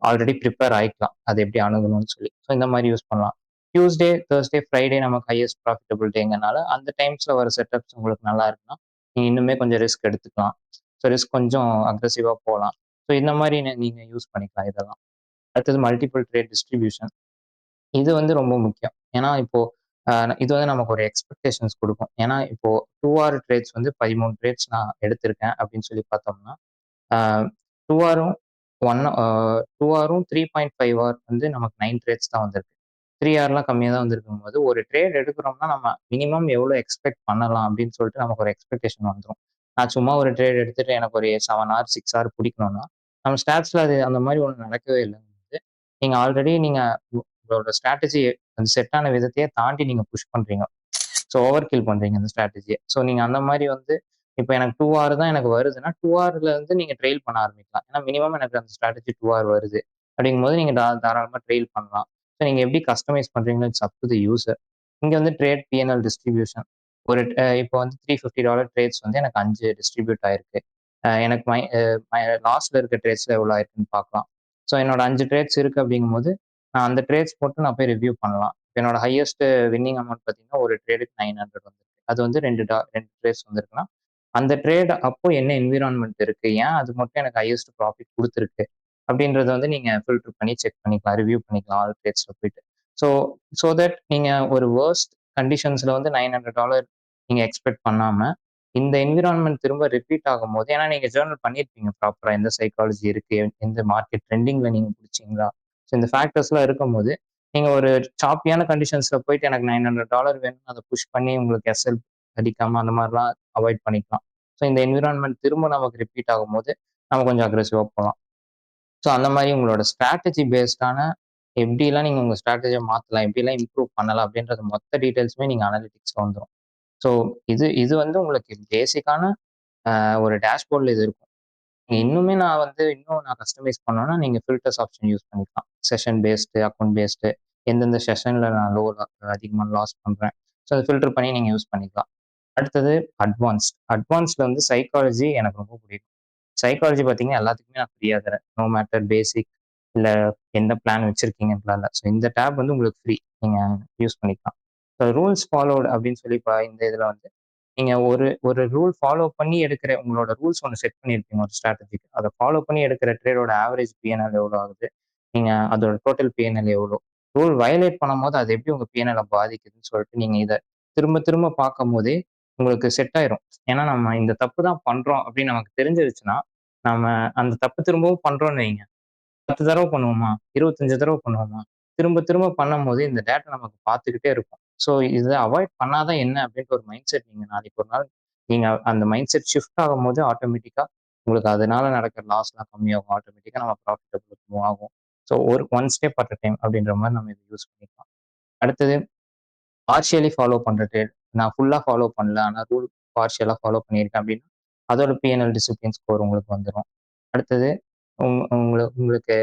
ஆல்ரெடி ப்ரிப்பேர் ஆயிக்கலாம். அது எப்படி அணுகணும்னு சொல்லி. ஸோ இந்த மாரி யூஸ் பண்ணலாம். டியூஸ்டே, தர்ஸ்டே, ஃப்ரைடே நமக்கு ஹையஸ்ட் ப்ராஃபிட்டபிள் டேங்கனால, அந்த டைம்ஸ்ல வர செட்டப்ஸ் உங்களுக்கு நல்லா இருக்குன்னா, நீங்க இன்னுமே கொஞ்சம் ரிஸ்க் எடுத்துக்கலாம். ஸோ ரிஸ்க் கொஞ்சம் அக்ரெசிவா போலாம். ஸோ இந்த மாரி நீங்க யூஸ் பண்ணிக்கலாம் இதெல்லாம். அடுத்தது மல்டிபிள் ட்ரேட் டிஸ்ட்ரிபியூஷன். இது வந்து ரொம்ப முக்கியம். ஏன்னா இப்போ அ இது வந்து நமக்கு ஒரு எக்ஸ்பெக்டேஷன்ஸ் குடுக்கும். ஏன்னா இப்போ 2 ஹவர் ட்ரேட்ஸ் வந்து 13 ட்ரேட்ஸ் நான் எடுத்திருக்கேன் அப்படின்னு சொல்லி பார்த்தோம்னா, ஆ 2 ஹாரும் 2 ஹாரும் 3.5 ஹவர் வந்து நமக்கு 9 ட்ரேட்ஸ் தான் வந்திருக்கு. 3 ஹார்லாம் கம்மியா தான் வந்திருக்கும்போது, ஒரு ட்ரேட் எடுக்கிறோம்னா நம்ம மினிமம் எவ்வளோ எக்ஸ்பெக்ட் பண்ணலாம் அப்படின்னு சொல்லிட்டு நமக்கு ஒரு எக்ஸ்பெக்டேஷன் வந்துரும். நான் சும்மா ஒரு ட்ரேட் எடுத்துட்டு எனக்கு ஒரு 7 ஹார், 6 ஹார் பிடிக்கணும்னா, நம்ம ஸ்டாட்ஸ்ல அது அந்த மாரி ஒண்ணு நடக்கவே இல்லங்கும்போது, நீங்க ஆல்ரெடி நீங்க உங்களோட ஸ்ட்ராட்டஜி அது செட் ஆன விதத்தையே தாண்டி நீங்க புஷ் பண்றீங்க. ஸோ ஓவர் கில் பண்றீங்க அந்த ஸ்ட்ராட்டஜிய. ஸோ நீங்க அந்த மாரி வந்து இப்ப எனக்கு 2 ஹார் தான் எனக்கு வருதுன்னா, 2 ஹார்ல இருந்து நீங்க ட்ரெயில் பண்ண ஆரம்பிக்கலாம். ஏன்னா மினிமம் எனக்கு அந்த ஸ்ட்ராட்டஜி 2 ஹார் வருது. அப்படிங்கும்போது நீங்க தாராளமா ட்ரெயில் பண்ணலாம். ஸோ நீங்க எப்படி கஸ்டமைஸ் பண்றீங்களோ it's up to the user. இங்க வந்து ட்ரேட் பிஎன்எல் டிஸ்ட்ரிபியூஷன். ஒரு இப்போ வந்து $350 ட்ரேட்ஸ் வந்து எனக்கு 5 டிஸ்ட்ரிபியூட் ஆயிருக்கு. எனக்கு லாஸ்ட்ல இருக்க ட்ரேட்ஸ்ல எவ்வளோ ஆயிருக்குன்னு பார்க்கலாம். ஸோ என்னோட 5 ட்ரேட்ஸ் இருக்கு அப்படிங்கும்போது, நான் அந்த ட்ரேட்ஸ் போட்டு நான் போய் ரிவ்யூ பண்ணலாம். என்னோட ஹையஸ்ட் வின்னிங் அமௌண்ட் பார்த்தீங்கன்னா, ஒரு ட்ரேடுக்கு 900 வந்திருக்கு. அது வந்து 2 ட்ரேட்ஸ் வந்திருக்குன்னா, அந்த ட்ரேட் அப்போ என்ன என்விரான்மென்ட் இருக்கு? ஏன் அது மட்டும் எனக்கு ஹையஸ்ட் ப்ராஃபிட் குடுத்துருக்கு? அப்படின்றத வந்து நீங்க ஃபில்டர் பண்ணி செக் பண்ணிக்கலாம். ரிவ்யூ பண்ணிக்கலாம் ஆல் ட்ரேட்ஸ்ல போயிட்டு. ஸோ ஸோ தட் நீங்க ஒரு வொர்ஸ்ட் கண்டிஷன்ஸ்ல வந்து $900 நீங்க எக்ஸ்பெக்ட் பண்ணாம, இந்த என்விரான்மென்ட் திரும்ப ரிப்பீட் ஆகும்போது ஏன்னா நீங்க ஜர்னல் பண்ணியிருப்பீங்க ப்ராப்பரா. எந்த சைக்காலஜி இருக்கு? எந்த மார்க்கெட் ட்ரெண்டிங்ல நீங்க புடிச்சீங்களா? ஸோ இந்த ஃபேக்டர்ஸ்லாம் இருக்கும்போது, நீங்க ஒரு சாப்பியான கண்டிஷன்ஸ்ல போயிட்டு எனக்கு $900 வேணும்னு அத புஷ் பண்ணி உங்களுக்கு எஸ்எல் அடிக்காம அந்த மாரிலாம் அவாய்ட் பண்ணிக்கலாம். ஸோ இந்த என்விரான்மென்ட் திரும்ப நமக்கு ரிப்பீட் ஆகும்போது, நம்ம கொஞ்சம் அக்ரெசிவா போலாம். ஸோ அந்த மாரி உங்களோட ஸ்ட்ராட்டஜி பேஸ்டான எப்படிலாம் நீங்க உங்க ஸ்ட்ராட்டஜிய மாத்தலாம், எப்படிலாம் இம்ப்ரூவ் பண்ணலாம் அப்படின்றது மொத்த டீட்டெயில்ஸுமே நீங்க அனலிட்டிக்ஸ்ல வந்துரும். ஸோ இது இது வந்து உங்களுக்கு பேசிக்கான ஒரு டேஷ்போர்ட்ல இது இருக்கும். இன்னுமே நான் வந்து இன்னும் நான் கஸ்டமைஸ் பண்ணணும்னா, நீங்க ஃபில்டர்ஸ் ஆப்ஷன் யூஸ் பண்ணிக்கலாம். செஷன் பேஸ்டு, அக்கவுண்ட் பேஸ்டு எந்தெந்த செஷன்ல நான் அதிகமா லாஸ் பண்றேன். ஸோ அத ஃபில்டர் பண்ணி நீங்க யூஸ் பண்ணிக்கலாம். அடுத்தது அட்வான்ஸ்ட். அட்வான்ஸ்ட்ல வந்து சைக்காலஜி எனக்கு ரொம்ப பிடிக்கும். சைக்காலஜி பார்த்தீங்கன்னா, எல்லாத்துக்குமே நான் ஃப்ரீயா தரேன். நோ மேட்டர் பேசிக் இல்ல எந்த பிளான் வச்சிருக்கீங்கன்ட்டுலாம் இல்ல. ஸோ இந்த டேப் வந்து உங்களுக்கு ஃப்ரீ. நீங்க யூஸ் பண்ணிக்கலாம். ஸோ ரூல்ஸ் ஃபாலோட் அப்படின்னு சொல்லி இந்த இதுல வந்து நீங்க ஒரு ஒரு ரூல் ஃபாலோ பண்ணி எடுக்கிற உங்களோட ரூல்ஸ் ஒண்ணு செட் பண்ணியிருப்பீங்க ஒரு ஸ்ட்ராட்டஜிக்கு. அத ஃபாலோ பண்ணி எடுக்கிற ட்ரேடோட ஆவரேஜ் பிஎன்எல் எவ்வளோ ஆகுது? நீங்க அதோட டோட்டல் பிஎன்எல் எவ்வளோ? ரூல் வயலேட் பண்ணும்போது அது எப்படி உங்க பிஎன்எல்ல பாதிக்குதுன்னு சொல்லிட்டு நீங்க இத திரும்ப திரும்ப பார்க்கும்போதே உங்களுக்கு செட் ஆயிரும். ஏன்னா நம்ம இந்த தப்பு தான் பண்றோம் அப்படின்னு நமக்கு தெரிஞ்சிருச்சுன்னா, நம்ம அந்த தப்பு திரும்பவும் பண்றோம்னு வைங்க. 10 தடவ பண்ணுவோமா? 25 தடவ பண்ணுவோமா? திரும்ப திரும்ப பண்ணும்போது இந்த டேட்டா நமக்கு பார்த்துக்கிட்டே இருக்கும். ஸோ இத அவாய்ட் பண்ணாதான் என்ன அப்படின்ட்டு ஒரு மைண்ட் செட் நீங்க நாளைக்கு ஒரு நாள் நீங்க அந்த மைண்ட் செட் ஷிஃப்ட் ஆகும்போது ஆட்டோமேட்டிக்கா உங்களுக்கு அதனால நடக்கிற லாஸ்லாம் கம்மியாகும். ஆட்டோமேட்டிக்கா நம்ம ப்ராஃபிட்டபிள் மூவ் ஆகும். ஸோ ஒரு one step at a time அப்படின்ற மாரி நம்ம இத யூஸ் பண்ணிக்கலாம். அடுத்தது பார்ஷியலி ஃபாலோ பண்ற ட்ரேட். நான் ஃபுல்லா ஃபாலோ பண்ணல. ஆனா ரூல் பார்ஷியலா ஃபாலோ பண்ணியிருக்கேன் அப்படின்னா, அதோட பிஎன்எல் டிசிப்ளின் ஸ்கோர் உங்களுக்கு வந்துரும். அடுத்தது உங்களுக்கு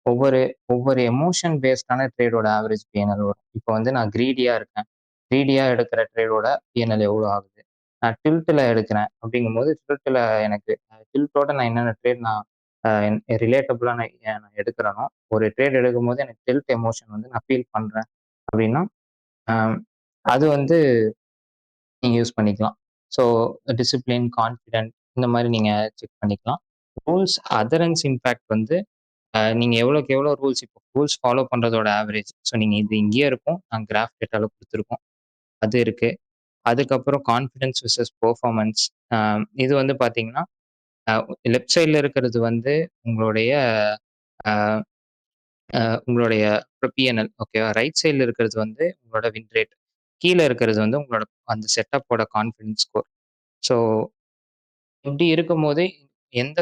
ஒவ்வொரு ஒவ்வொரு எமோஷன் பேஸ்டான ட்ரேடோட ஆவரேஜ் பிஎன்எல் வரும். இப்போ வந்து நான் கிரீடியா இருக்கேன். கிரீடியா எடுக்கிற ட்ரேடோட பிஎன்எல் எவ்வளோ ஆகுது? நான் டில்ட்ல எடுக்கிறேன் அப்படிங்கும்போது, டில்ட்ல எனக்கு டில்ட்டோட நான் என்னென்ன ட்ரேட் நான் ரிலேட்டபிளா நான் எடுக்கிறேனோ, ஒரு ட்ரேட் எடுக்கும்போது எனக்கு டில்ட் எமோஷன் வந்து நான் ஃபீல் பண்றேன் அப்படின்னா, அ அது வந்து நீங்க யூஸ் பண்ணிக்கலாம். ஸோ டிசிப்ளின், கான்ஃபிடென்ட் இந்த மாரி நீங்க செக் பண்ணிக்கலாம். ரூல்ஸ் அதரன்ஸ் இம்பேக்ட் வந்து நீங்க எவ்வளோக்கு எவ்வளோ ரூல்ஸ் இப்போ ரூல்ஸ் ஃபாலோ பண்றதோட ஆவரேஜ். ஸோ நீங்க இது இங்கேயே இருக்கும். நான் கிராஃப் டேட்டால குடுத்துருக்கோம். அது இருக்கு. அதுக்கப்புறம் கான்ஃபிடன்ஸ் வெர்சஸ் பெர்ஃபார்மன்ஸ். அ இது வந்து பார்த்தீங்கன்னா, அ லெஃப்ட் சைட்ல இருக்கிறது வந்து உங்களுடைய அ உங்களுடைய பிஎன்எல் ஓகேவா? ரைட் சைட்ல இருக்கிறது வந்து உங்களோட வின் ரேட். கீழ இருக்கிறது வந்து உங்களோட அந்த செட்டப்போட கான்ஃபிடன்ஸ் ஸ்கோர். ஸோ இப்படி இருக்கும்போது, எந்த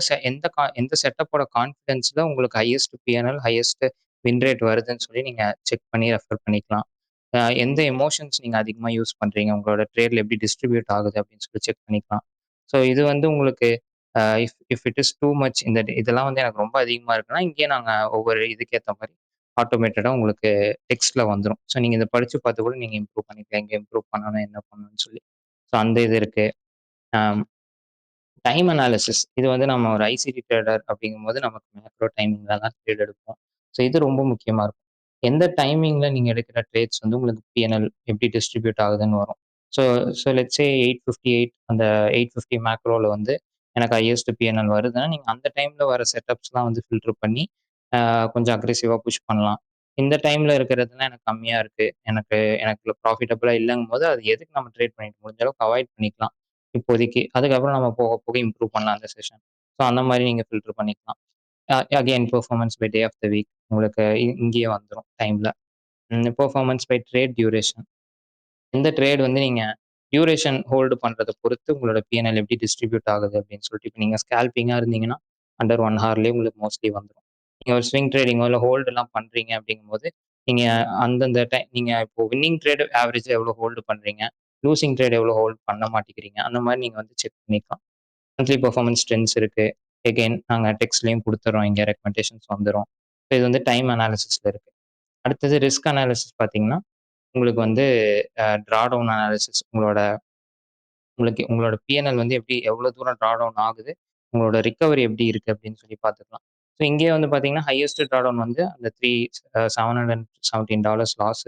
செட்டப்போட கான்ஃபிடன்ஸ்ல உங்களுக்கு highest PNL, highest win rate வருதுன்னு சொல்லி நீங்க செக் பண்ணி ரெஃபர் பண்ணிக்கலாம். எந்த எமோஷன்ஸ் நீங்க அதிகமா யூஸ் பண்றீங்க, உங்களோட ட்ரேட்ல எப்படி டிஸ்ட்ரிபியூட் ஆகுது அப்படின்னு சொல்லி செக் பண்ணிக்கலாம். ஸோ இது வந்து உங்களுக்கு if if it is too much இதெல்லாம் வந்து எனக்கு ரொம்ப அதிகமா இருக்குன்னா, இங்கேயே நாங்க ஒவ்வொரு இதுக்கு ஏத்த மாரி ஆட்டோமேட்டடா உங்களுக்கு டெக்ஸ்ட்ல வந்துரும். ஸோ நீங்க இத படிச்சு பார்த்து கூட நீங்க இம்ப்ரூவ் பண்ணிக்கலாம். எங்க இம்ப்ரூவ் பண்ணணும், என்ன பண்ணணும்னு சொல்லி. ஸோ அந்த இது இருக்கு. அம் டைம் அனாலிசிஸ். இது வந்து நம்ம ஒரு ஐசிடி ட்ரேடர் அப்படிங்கும்போது நமக்கு மேக்ரோ டைமிங்ல தான் ட்ரேட் எடுப்போம். ஸோ இது ரொம்ப முக்கியமா இருக்கும். எந்த டைமிங்ல நீங்க எடுக்கிற ட்ரேட்ஸ் வந்து உங்களுக்கு பிஎன்எல் எப்படி டிஸ்ட்ரிபியூட் ஆகுதுன்னு வரும். ஸோ ஸோ லெட்ஸ் சே 858 அந்த 850 மேக்ரோல வந்து எனக்கு ஹையஸ்ட் பிஎன்எல் வருதுன்னா, நீங்க அந்த டைம்ல வர செட்டப்ஸ்லாம் வந்து ஃபில்டர் பண்ணி கொஞ்சம் அக்ரெசிவா புஷ் பண்ணலாம். இந்த டைம்ல இருக்கிறதுலாம் எனக்கு கம்மியா இருக்கு. எனக்கு எனக்கு ப்ராஃபிட்டபிளா இல்லங்கும்போது, அது எதுக்கு நம்ம ட்ரேட் பண்ணிட்டு முடிஞ்ச அளவுக்கு அவாய்ட் பண்ணிக்கலாம். இப்போதைக்கு. அதுக்கப்புறம் நம்ம போக போக இம்ப்ரூவ் பண்ணலாம் அந்த செஷன். ஸோ அந்த மாரி நீங்க ஃபில்டர் பண்ணிக்கலாம். Again performance by day of the week உங்களுக்கு இங்கேயே வந்துரும் டைம்ல. Performance by trade duration. இந்த ட்ரேட் வந்து நீங்க டியூரேஷன் ஹோல்டு பண்றத பொறுத்து உங்களோட பிஎன்எல் எப்படி டிஸ்ட்ரிபியூட் ஆகுது அப்படின்னு சொல்லிட்டு, இப்ப நீங்க ஸ்கேல்பிங்கா இருந்தீங்கன்னா, அண்டர் 1 ஹார்லயே உங்களுக்கு மோஸ்ட்லி வந்துரும். நீங்க ஒரு ஸ்விங் ட்ரேடிங்கோ இல்ல ஹோல்டுலாம் பண்றீங்க அப்படிங்கும்போது, நீங்க அந்தந்த நீங்க இப்போ வின்னிங் ட்ரேட் ஆவரேஜா எவ்வளோ ஹோல்டு பண்றீங்க, லூசிங் ட்ரேட் எவ்வளோ ஹோல்ட் பண்ண மாட்டேங்கிறீங்க, அந்த மாரி நீங்க வந்து செக் பண்ணிக்கலாம். மந்த்லி பெர்ஃபார்மன்ஸ் ட்ரெண்ட்ஸ் இருக்கு. எகைன் நாங்க டெக்ஸ்ட்லயும் குடுத்துர்றோம். இங்க ரெக்கமெண்டேஷன்ஸ் வந்துரும். இது வந்து டைம் அனாலிசிஸ்ல இருக்கு. அடுத்தது ரிஸ்க் அனாலிசிஸ் பார்த்தீங்கன்னா, உங்களுக்கு வந்து ட்ராடவுன் அனாலிசிஸ் உங்களோட பிஎன்எல் வந்து எவ்வளோ தூரம் ட்ராடவுன் ஆகுது, உங்களோட ரிகவரி எப்படி இருக்கு அப்படின்னு சொல்லி பார்த்துக்கலாம். ஸோ இங்கேயே வந்து பார்த்தீங்கன்னா, ஹையஸ்ட் ட்ராடவுன் வந்து அந்த $717 லாஸ்.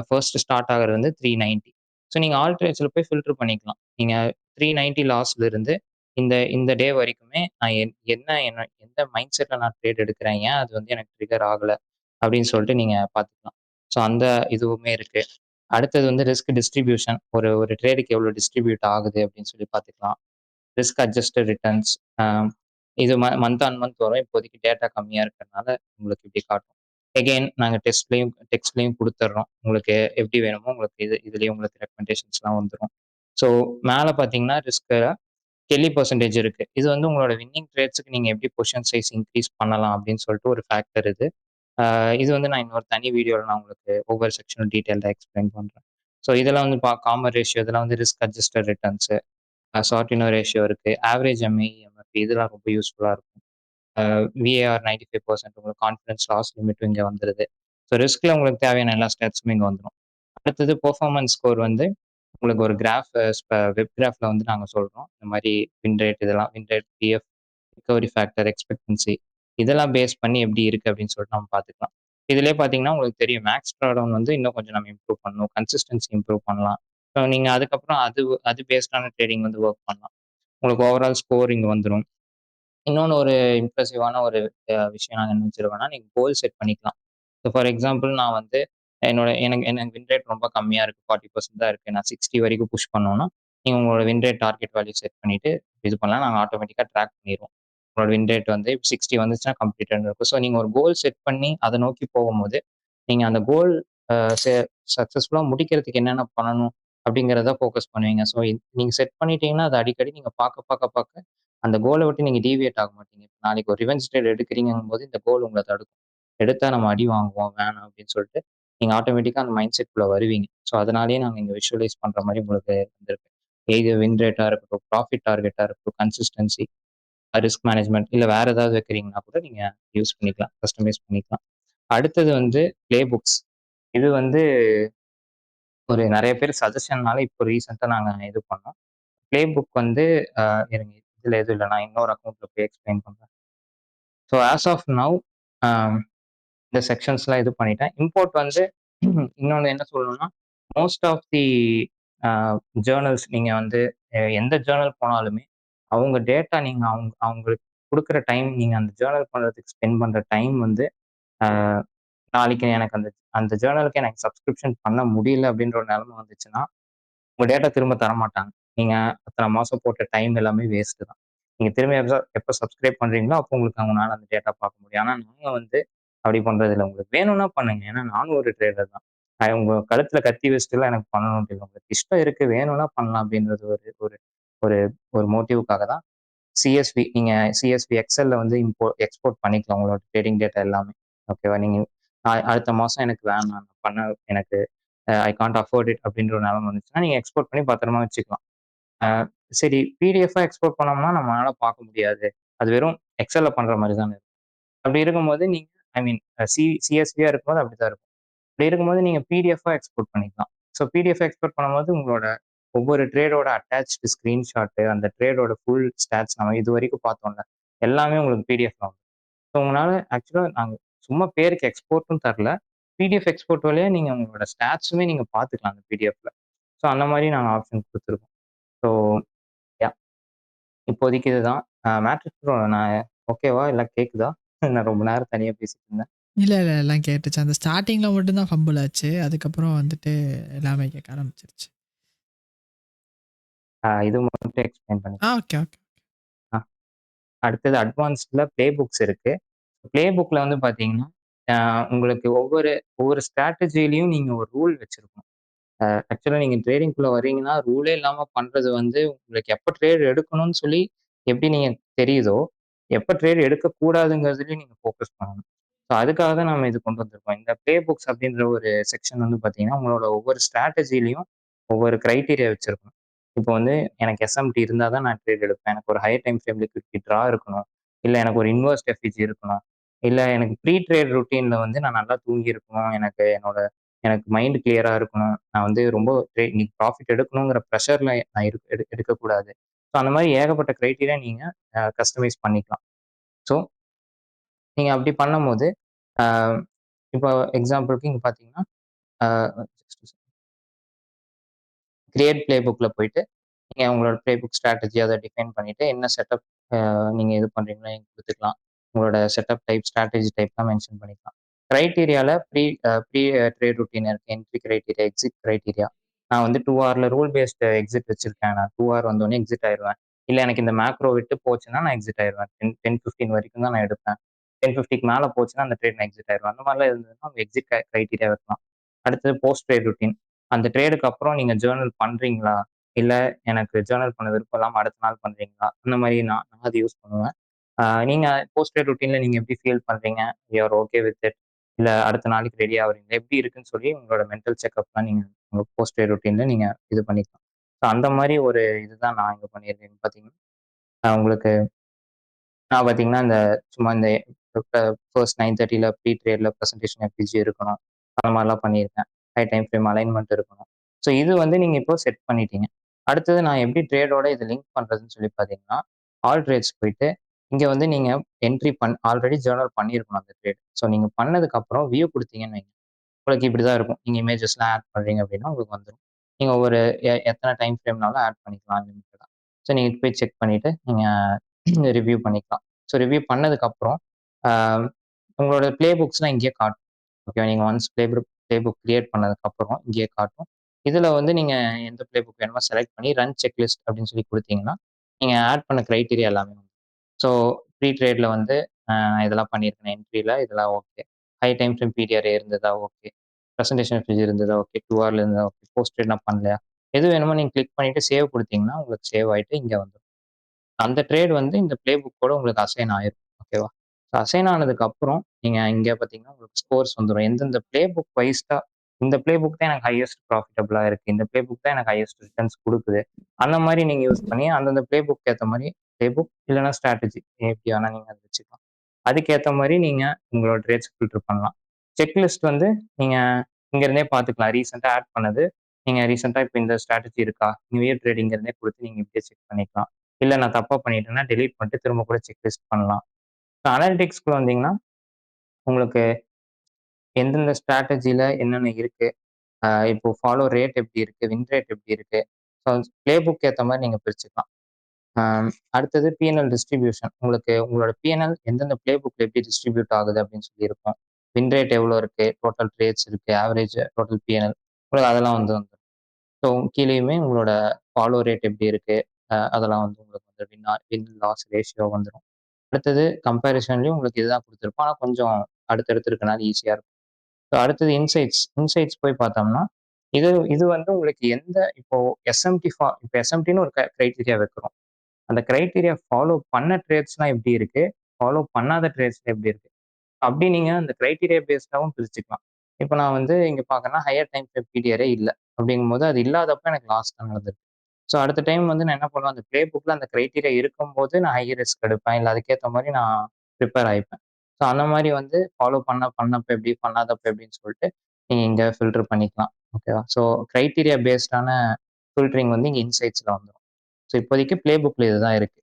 ஃபர்ஸ்ட் ஸ்டார்ட் ஆகுறது வந்து 390. ஸோ நீங்க ஆல் ட்ரேட்ஸ்ல போய் ஃபில்டர் பண்ணிக்கலாம். நீங்க 390 லாஸ்ல இருந்து இந்த டே வரைக்குமே நான் எந்த மைண்ட் செட்ல நான் ட்ரேட் எடுக்கிறேன், ஏன் அது வந்து எனக்கு ட்ரிகர் ஆகல அப்படின்னு சொல்லிட்டு நீங்க பார்த்துக்கலாம். ஸோ அந்த இதுவுமே இருக்கு. அடுத்தது வந்து ரிஸ்க் டிஸ்ட்ரிபியூஷன். ஒரு ஒரு ட்ரேடுக்கு எவ்வளோ டிஸ்ட்ரிபியூட் ஆகுது அப்படின்னு சொல்லி பார்த்துக்கலாம். Risk adjusted returns. இது மந்த் ஆன் மந்த் வரும். இப்போதைக்கு டேட்டா கம்மியா இருக்கிறதுனால உங்களுக்கு இப்படி காட்டும். எகைன் நாங்க டெக்ஸ்ட்லயும் குடுத்துர்றோம். உங்களுக்கு எப்படி வேணுமோ உங்களுக்கு இதுலயே உங்களுக்கு ரெக்கமெண்டேஷன்ஸ்லாம் வந்துரும். ஸோ மேல பார்த்தீங்கன்னா, கெல்லி பெர்சன்டேஜ் இருக்கு. இது வந்து உங்களோட வின்னிங் ட்ரேட்ஸ்க்கு நீங்க எப்படி பொசிஷன் சைஸ் இன்கிரீஸ் பண்ணலாம் அப்படின்னு சொல்லிட்டு ஒரு ஃபேக்டர் இது. இது வந்து நான் இன்னொரு தனி வீடியோல நான் உங்களுக்கு ஒவ்வொரு செக்ஷனும் டீட்டெயில்டா எக்ஸ்பிளைன் பண்றேன். ஸோ இதெல்லாம் வந்து காமன் ரேஷியோ இதெல்லாம் வந்து ரிஸ்க் அட்ஜஸ்டட் ரிட்டர்ன்ஸ். சார்டினோ ரேஷியோ இருக்கு. ஆவரேஜ் எம்ஏ, எம்எஃபி இதெல்லாம் ரொம்ப யூஸ்ஃபுல்லா இருக்கும். விஏஆர் 95% உங்களுக்கு கான்ஃபிடன்ஸ் லாஸ் லிமிட்டும் இங்க வந்துருது. ஸோ ரிஸ்க்ல உங்களுக்கு தேவையான எல்லா ஸ்டேட்ஸுமே இங்க வந்துரும். அடுத்தது பெர்ஃபார்மன்ஸ் ஸ்கோர் வந்து உங்களுக்கு ஒரு கிராஃப் வெப் கிராஃப்ல வந்து நாங்க சொல்றோம். இந்த மாரி win rate, PF, recovery factor, expectancy இதெல்லாம் பேஸ் பண்ணி எப்படி இருக்கு அப்படின்னு சொல்லிட்டு நம்ம பார்த்துக்கலாம். இதுலயே பார்த்தீங்கன்னா உங்களுக்கு தெரியும் மேக்ஸ் ட்ராடவுன் வந்து இன்னும் கொஞ்சம் நம்ம இம்ப்ரூவ் பண்ணணும். கன்சிஸ்டன்சி இம்ப்ரூவ் பண்ணலாம். ஸோ நீங்க அதுக்கப்புறம் அது பேஸ்டான ட்ரேடிங் வந்து ஒர்க் பண்ணலாம். உங்களுக்கு ஓவரால் ஸ்கோர் இங்க வந்துரும். இன்னொன்னு ஒரு இம்ப்ரெசிவான ஒரு விஷயம் நான் என்ன வச்சிருக்கேன்னா, நீங்க கோல் செட் பண்ணிக்கலாம். ஸோ ஃபார் எக்ஸாம்பிள் நான் வந்து எனக்கு எனக்கு வின் ரேட் ரொம்ப கம்மியா இருக்கு. 40% தான் இருக்கு. நான் 60 வரைக்கும் புஷ் பண்ணணும்னா, நீங்க உங்களோட win rate target value set பண்ணிட்டு இது பண்ணலாம். நாங்க ஆட்டோமேட்டிக்கா ட்ராக் பண்ணிருவோம். உங்களோட வின் ரேட் வந்து 60 வந்துச்சுன்னா கம்ப்ளீட்டட்ன்னு இருக்கும். ஸோ நீங்க ஒரு கோல் செட் பண்ணி அத நோக்கி போகும்போது, நீங்க அந்த கோல் அ செ சக்சஸ்ஃபுல்லா முடிக்கிறதுக்கு என்னென்ன பண்ணணும் அப்படிங்கிறத ஃபோக்கஸ் பண்ணுவீங்க. ஸோ நீங்க செட் பண்ணிட்டீங்கன்னா, அத அடிக்கடி நீங்க பார்க்க அந்த கோல விட்டு நீங்க டீவியேட் ஆக மாட்டீங்க. நாளைக்கு ஒரு ரிவெஞ்ச் ட்ரேட் எடுக்கிறீங்கங்கும்போது, இந்த கோல் உங்கள தடுக்கும். எடுத்தா நம்ம அடி வாங்குவோம், வேணாம் அப்படின்னு சொல்லிட்டு, நீங்க ஆட்டோமேட்டிக்கா அந்த மைண்ட் செட்குள்ள வருவீங்க. ஸோ அதனாலேயே நாங்க இங்க விஷுவலைஸ் பண்ற மாரி உங்களுக்கு வந்திருக்கு. எய்தர் வின் ரேட்டா இருக்கட்டும், ப்ராஃபிட் டார்கெட்டா இருக்கட்டும், கன்சிஸ்டன்சி, ரிஸ்க் மேனேஜ்மென்ட் இல்ல வேற ஏதாவது வைக்கிறீங்கன்னா கூட நீங்க யூஸ் பண்ணிக்கலாம். கஸ்டமைஸ் பண்ணிக்கலாம். அடுத்தது வந்து பிளே புக்ஸ். இது வந்து ஒரு நெறைய பேர் சஜஷன்னால இப்போ ரீசென்ட்டா நாங்க இது பண்ணோம். பிளே புக் வந்து அ இருங்க இதுல எதுவும் இல்ல. நான் இன்னொரு அக்கவுண்ட்ல போய் எக்ஸ்பிளைன் பண்றேன். So as of now uh இந்த செக்ஷன்ஸ்லாம் இது பண்ணிட்டேன். இம்போர்ட் வந்து இன்னொன்னு என்ன சொல்லணும்னா, most of the uh journals நீங்க வந்து எந்த ஜர்னல் போனாலுமே, அவங்க டேட்டா நீங்க அவங்களுக்கு குடுக்குற டைம் நீங்க அந்த ஜர்னல் பண்றதுக்கு ஸ்பெண்ட் பண்ற டைம் வந்து அ நாளைக்கு எனக்கு அந்த அந்த ஜர்னலுக்கு எனக்கு சப்ஸ்கிரிப்ஷன் பண்ண முடியல அப்படின்ற ஒரு நிலைமை வந்துச்சுன்னா, உங்க டேட்டா திரும்ப தரமாட்டாங்க. நீங்க அத்தன மாசம் போட்ட டைம் எல்லாமே வேஸ்ட்டு தான். நீங்க திரும்ப எப்ப சப்ஸ்கிரைப் பண்றீங்களோ, அப்போ உங்களுக்கு அவங்கனால அந்த டேட்டா பார்க்க முடியும். ஆனா நாங்க வந்து அப்படி பண்றதில்ல. உங்களுக்கு வேணும்னா பண்ணுங்க. ஏன்னா நானும் ஒரு ட்ரேடர் தான். உங்க கழுத்துல கத்தி வச்சுட்டுலாம் எனக்கு பண்ணணும்ட்டு இல்ல. உங்களுக்கு இஷ்டம் இருக்கு, வேணும்னா பண்ணலாம் அப்படின்றது ஒரு ஒரு ஒரு ஒரு மோட்டிவ்க்காக தான் சிஎஸ்வி நீங்க சிஎஸ்வி எக்ஸெல்ல வந்து எக்ஸ்போர்ட் பண்ணிக்கலாம் உங்களோட ட்ரேடிங் டேட்டா எல்லாமே. ஓகேவா? நீங்க அடுத்த மாசம் எனக்கு வேணாம். நான் பண்ண எனக்கு ஐ கான்ட் அஃபோர்ட் இட் அப்படின்ற ஒரு நிலைமை வந்துச்சுன்னா, நீங்க எக்ஸ்போர்ட் பண்ணி பத்திரமா வச்சுக்கலாம். அ சரி பிடிஎஃப்பா எக்ஸ்போர்ட் பண்ணோம்னா நம்மளால பார்க்க முடியாது. அது வெறும் எக்ஸெல்ல பண்ற மாரி தானே இருக்கும். அப்படி இருக்கும்போது நீங்க ஐ மீன் சிஎஸ்வியா இருக்கும்போது அப்படித்தான் இருக்கும். அப்படி இருக்கும்போது நீங்க பிடிஎஃப்பா எக்ஸ்போர்ட் பண்ணிக்கலாம். ஸோ பிடிஎஃப் எக்ஸ்போர்ட் பண்ணும்போது உங்களோட ஒவ்வொரு ட்ரேடோட அட்டாச்டு ஸ்கிரீன்ஷாட்டு, அந்த ட்ரேடோட ஃபுல் ஸ்டாட்ஸ் நம்ம இதுவரைக்கும் பார்த்தோம்ல, எல்லாமே உங்களுக்கு பிடிஎஃப்ல வந்துரும். ஸோ உங்களால ஆக்சுவலா நாங்க சும்மா பேருக்கு எக்ஸ்போர்ட்டும் தரல. பிடிஎஃப் எக்ஸ்போர்ட் வழியா நீங்க உங்களோட ஸ்டாட்ஸுமே நீங்க பார்த்துக்கலாம் அந்த பிடிஎஃப்ல. ஸோ அந்த மாரி நாங்க ஆப்ஷன் குடுத்துருக்கோம். ஸோ யாஹ் இப்போதைக்கு இதுதான். மேட்ரிக்ஸ் ப்ரோ நான் ஓகேவா? இல்ல கேக்குதா? நான் ரொம்ப நேரம் தனியா பேசிட்டு இருந்தேன். இல்ல, இல்ல எல்லாம் கேட்டுச்சு. அந்த ஸ்டார்ட்டிங்ல மட்டும் தான் ஃபம்பிள் ஆச்சு. அதுக்கப்புறம் வந்துட்டு எல்லாமே கேட்க ஆரம்பிச்சுருச்சு. இது மட்டும் எக்ஸ்பிளைன் பண்ணி ஓகே, ஓகே. ஆ அடுத்தது அட்வான்ஸ்ட்ல ப்ளே புக்ஸ் இருக்கு. ப்ளே புக்ல வந்து பார்த்தீங்கன்னா, அ உங்களுக்கு ஒவ்வொரு ஒவ்வொரு ஸ்ட்ராட்டஜிலயும் நீங்க ஒரு ரூல் வச்சிருக்கணும். ஆக்சுவலா நீங்க ட்ரேடிங்குள்ள வரீங்கன்னா, ரூலே இல்லாம பண்றது வந்து உங்களுக்கு எப்ப ட்ரேட் எடுக்கணும்னு சொல்லி எப்படி நீங்க தெரியுதோ, எப்ப ட்ரேட் எடுக்கக்கூடாதுங்கிறதுலயும் நீங்க ஃபோக்கஸ் பண்ணணும். ஸோ அதுக்காக தான் நாம இது கொண்டு வந்திருக்கோம். இந்த ப்ளே புக்ஸ் அப்படின்ற ஒரு செக்ஷன் வந்து பார்த்தீங்கன்னா, உங்களோட ஒவ்வொரு ஸ்ட்ராட்டஜிலயும் ஒவ்வொரு கிரைட்டீரியா வச்சிருக்கணும். இப்போ வந்து எனக்கு எஸ்எம்டி இருந்தா தான் நான் ட்ரேட் எடுப்பேன். எனக்கு ஒரு higher time frame liquidity draw இருக்கணும். இல்ல எனக்கு ஒரு இன்வெர்ஸ்ட் எஃப்இஜி இருக்கணும். இல்ல எனக்கு ப்ரீ ட்ரேட் ரொட்டீன்ல வந்து நான் நல்லா தூங்கி இருக்கணும். எனக்கு மைண்ட் கிளியரா இருக்கணும். நான் வந்து ரொம்ப இன்னைக்கு ப்ராஃபிட் எடுக்கணுங்கிற ப்ரெஷர்ல நான் எடுக்கக்கூடாது. ஸோ அந்த மாரி ஏகப்பட்ட கிரைட்டீரியா நீங்க கஸ்டமைஸ் பண்ணிக்கலாம். ஸோ நீங்க அப்படி பண்ணும்போது, அ இப்போ எக்ஸாம்பிளுக்கு இங்க பார்த்தீங்கன்னா, அ கிரியேட் ப்ளே புக்ல போயிட்டு, நீங்க உங்களோட ப்ளே புக் ஸ்ட்ராட்டஜி அத டிஃபைன் பண்ணிட்டு, என்ன செட்டப் நீங்க இது பண்றீங்களோ நீங்க குடுத்துக்கலாம். உங்களோட செட்டப் டைப், ஸ்ட்ராட்டஜி டைப்லாம் மென்ஷன் பண்ணிக்கலாம். கிரைட்டீரியால ப்ரீ ட்ரேட் ரொட்டீன் இருக்கு. Entry criteria, exit criteria. நான் வந்து 2 ஹார்ல ரூல் பேஸ்ட் எக்ஸிட் வச்சிருக்கேன். நான் 2 ஹார் வந்தோனே எக்ஸிட் ஆயிருவேன். இல்ல எனக்கு இந்த மேக்ரோ விட்டு போச்சுன்னா நான் எக்ஸிட் ஆயிருவேன். 10:15 வரைக்கும் தான் நான் எடுப்பேன். 10:50க்கு மேல போச்சுன்னா அந்த ட்ரேட் நான் எக்ஸிட் ஆயிருவேன். அந்த மாரிலாம் இருந்ததுன்னா உங்க எக்ஸிட் கிரைட்டீரியா வைக்கலாம். அடுத்தது போஸ்ட் ட்ரேட் ரொட்டீன். அந்த ட்ரேடுக்கு அப்புறம் நீங்க ஜர்னல் பண்றீங்களா? இல்ல எனக்கு ஜர்னல் பண்ண விருப்பம் இல்லாம அடுத்த நாள் பண்றீங்களா? அந்த மாரி நான் நான் அது யூஸ் பண்ணுவேன். நீங்க போஸ்ட் ட்ரேட் ரொட்டீன்ல நீங்க எப்படி ஃபீல் பண்றீங்க? You are okay with it. இல்ல அடுத்த நாளைக்கு ரெடி ஆகுறீங்களா? எப்படி இருக்குன்னு சொல்லி உங்களோட மென்டல் செக்கப்லாம் நீங்க உங்க போஸ்ட் ட்ரேட் ரொட்டீன்ல நீங்க இது பண்ணிக்கலாம். ஸோ அந்த மாரி ஒரு இதுதான் நான் இங்க பண்ணியிருக்கேன். பார்த்தீங்கன்னா, உங்களுக்கு நான் பார்த்தீங்கன்னா, இந்த சும்மா இந்த ஃபர்ஸ்ட் 9:30ல ப்ரீ ட்ரேட்ல பிரசன்டேஷன் எஃப்இஜி இருக்கணும். அந்த மாரிலாம் பண்ணியிருக்கேன். ஹை டைம் ஃப்ரேம் அலைன்மென்ட் இருக்கணும். ஸோ இது வந்து நீங்க இப்போ செட் பண்ணிட்டீங்க. அடுத்தது நான் எப்படி ட்ரேடோட இத லிங்க் பண்றதுன்னு சொல்லி பார்த்தீங்கன்னா, ஆல் ட்ரேட்ஸ் போயிட்டு, இங்க வந்து நீங்க என்ட்ரி ஆல்ரெடி ஜர்னல் பண்ணியிருக்கணும் அந்த ட்ரேட். ஸோ நீங்க பண்ணதுக்கப்புறம் வியூ குடுத்தீங்கன்னு வைங்க. உங்களுக்கு இப்படிதான் இருக்கும். நீங்க இமேஜஸ்லாம் ஆட் பண்றீங்க அப்படின்னா உங்களுக்கு வந்துரும். நீங்க ஒரு எத்தன டைம் ஃப்ரேம்னாலும் ஆட் பண்ணிக்கலாம் அன்லிமிட்டடா. ஸோ நீங்க போய் செக் பண்ணிட்டு நீங்க ரிவ்யூ பண்ணிக்கலாம். ஸோ ரிவ்யூ பண்ணதுக்கப்புறம் ஆ உங்களோட ப்ளே புக்ஸ்லாம் இங்கேயே காட்டும். ஓகேவா? நீங்க ஒன்ஸ் ப்ளே புக் கிரியேட் பண்ணதுக்கப்புறம் இங்கேயே காட்டும். இதுல வந்து நீங்க எந்த ப்ளே புக் வேணுமோ செலக்ட் பண்ணி ரன் செக்லிஸ்ட் அப்படின்னு சொல்லி குடுத்தீங்கன்னா, நீங்க ஆட் பண்ண கிரைட்டீரியா எல்லாமே வந்துரும். ஸோ ப்ரீ ட்ரேட்ல வந்து இதெல்லாம் பண்ணியிருக்கேன் என்ட்ரில இதெல்லாம் ஓகே. ஹை டைம் ஃப்ரேம் பிடிஆர்ஏ இருந்ததா ஓகே. பிரசன்டேஷன் ஃபீஸ் இருந்ததா ஓகே. 2 ஹார்ல இருந்ததா ஓகே. போஸ்ட் ட்ரேட் நான் பண்ணலையா? எது வேணுமோ நீங்க கிளிக் பண்ணிட்டு சேவ் குடுத்தீங்கன்னா, உங்களுக்கு சேவ் ஆயிட்டு இங்க வந்துரும். அந்த ட்ரேட் வந்து இந்த ப்ளே புக்கோட உங்களுக்கு அசைன் ஆயிரும். ஓகேவா? அசைன் ஆனதுக்கு அப்புறம் நீங்க இங்க பார்த்தீங்கன்னா, உங்களுக்கு ஸ்கோர்ஸ் வந்துரும். எந்தெந்த ப்ளே புக் வைஸ்டா இந்த ப்ளே புக் தான் எனக்கு ஹையஸ்ட் ப்ராஃபிட்டபிளா இருக்கு. இந்த ப்ளே புக் தான் எனக்கு ஹையஸ்ட் ரிட்டர்ன்ஸ் குடுக்குது. அந்த மாரி நீங்க யூஸ் பண்ணி அந்தந்த ப்ளே புக் ஏத்த மாரி ப்ளே புக் இல்லன்னா ஸ்ட்ராட்டஜி எப்படி வேணா நீங்க அத வச்சுக்கலாம். அதுக்கேத்த மாரி நீங்க உங்களோட ட்ரேட்ஸ் ஃபில்டர் பண்ணலாம். செக்லிஸ்ட் வந்து நீங்க இங்க இருந்தே பார்த்துக்கலாம். ரீசென்ட்டா ஆட் பண்ணது. நீங்க ரீசென்ட்டா இப்ப இந்த ஸ்ட்ராட்டஜி இருக்கா? நியூ இயர் ட்ரேட் இங்க இருந்தே குடுத்து நீங்க இப்படியே செக் பண்ணிக்கலாம். இல்ல நான் தப்பா பண்ணிட்டேன்னா டெலீட் பண்ணிட்டு திரும்ப கூட செக் லிஸ்ட் பண்ணலாம். அனலிட்டிக்ஸ்குள்ள வந்தீங்கன்னா, உங்களுக்கு எந்தெந்த ஸ்ட்ராட்டஜில என்னென்ன இருக்கு? இப்போ ஃபாலோ ரேட் எப்படி இருக்கு? வின் ரேட் எப்படி இருக்கு? ஸோ ப்ளே புக் ஏத்த மாரி நீங்க பிரிச்சுக்கலாம். அ அடுத்தது பிஎன்எல் டிஸ்ட்ரிபியூஷன். உங்களுக்கு உங்களோட பிஎன்எல் எந்தெந்த ப்ளே புக்ல எப்படி டிஸ்ட்ரிபியூட் ஆகுது அப்படின்னு சொல்லி இருக்கும். வின் ரேட் எவ்வளோ இருக்கு? டோட்டல் ட்ரேட்ஸ் இருக்கு. Average total PNL. உங்களுக்கு அதெல்லாம் வந்துரும். ஸோ கீழயுமே உங்களோட ஃபாலோ ரேட் எப்படி இருக்கு? அதெல்லாம் வந்து உங்களுக்கு வந்து வின் லாஸ் ரேஷியோ வந்துரும். அடுத்தது கம்பேரிசன்லயும் உங்களுக்கு இதுதான் குடுத்திருப்போம். ஆனா கொஞ்சம் அடுத்தடுத்து இருக்கனால ஈஸியா இருக்கும். ஸோ அடுத்தது இன்சைட்ஸ். இன்சைட்ஸ் போய் பார்த்தோம்னா, இது இது வந்து உங்களுக்கு எந்த இப்போ இப்போ எஸ்எம்டின்னு ஒரு கிரைட்டீரியா வைக்கிறோம். அந்த கிரைட்டீரியா ஃபாலோ பண்ண ட்ரேட்ஸ்லாம் எப்படி இருக்கு? ஃபாலோ பண்ணாத ட்ரேட்ஸ்லாம் எப்படி இருக்கு? அப்படி நீங்க அந்த கிரைட்டீரியா பேஸ்டாவும் பிரிச்சுக்கலாம். இப்ப நான் வந்து இங்க பார்க்கறேன்னா, ஹையர் டைம் ஃப்ரேம் பீரியடே இல்ல. அப்படிங்கும்போது அது இல்லாதப்ப எனக்கு லாஸ் தான் நடந்திருக்கு. ஸோ அடுத்த டைம் வந்து நான் என்ன பண்ணுவேன், அந்த ப்ளே புக்ல அந்த கிரைட்டீரியா இருக்கும்போது நான் ஹை ரிஸ்க் எடுப்பேன். இல்ல அதுக்கேத்த மாரி நான் ப்ரிப்பேர் ஆயிப்பேன். ஸோ அந்த மாரி வந்து ஃபாலோ பண்ணப்ப எப்படி, பண்ணாதப்ப எப்படின்னு சொல்லிட்டு நீங்க இங்க ஃபில்டர் பண்ணிக்கலாம். ஓகேவா? ஸோ கிரைட்டீரியா பேஸ்டான ஃபில்டரிங் வந்து இங்க இன்சைட்ஸ்ல வந்துரும். ஸோ இப்போதைக்கு ப்ளே புக்ல இதுதான் இருக்கு.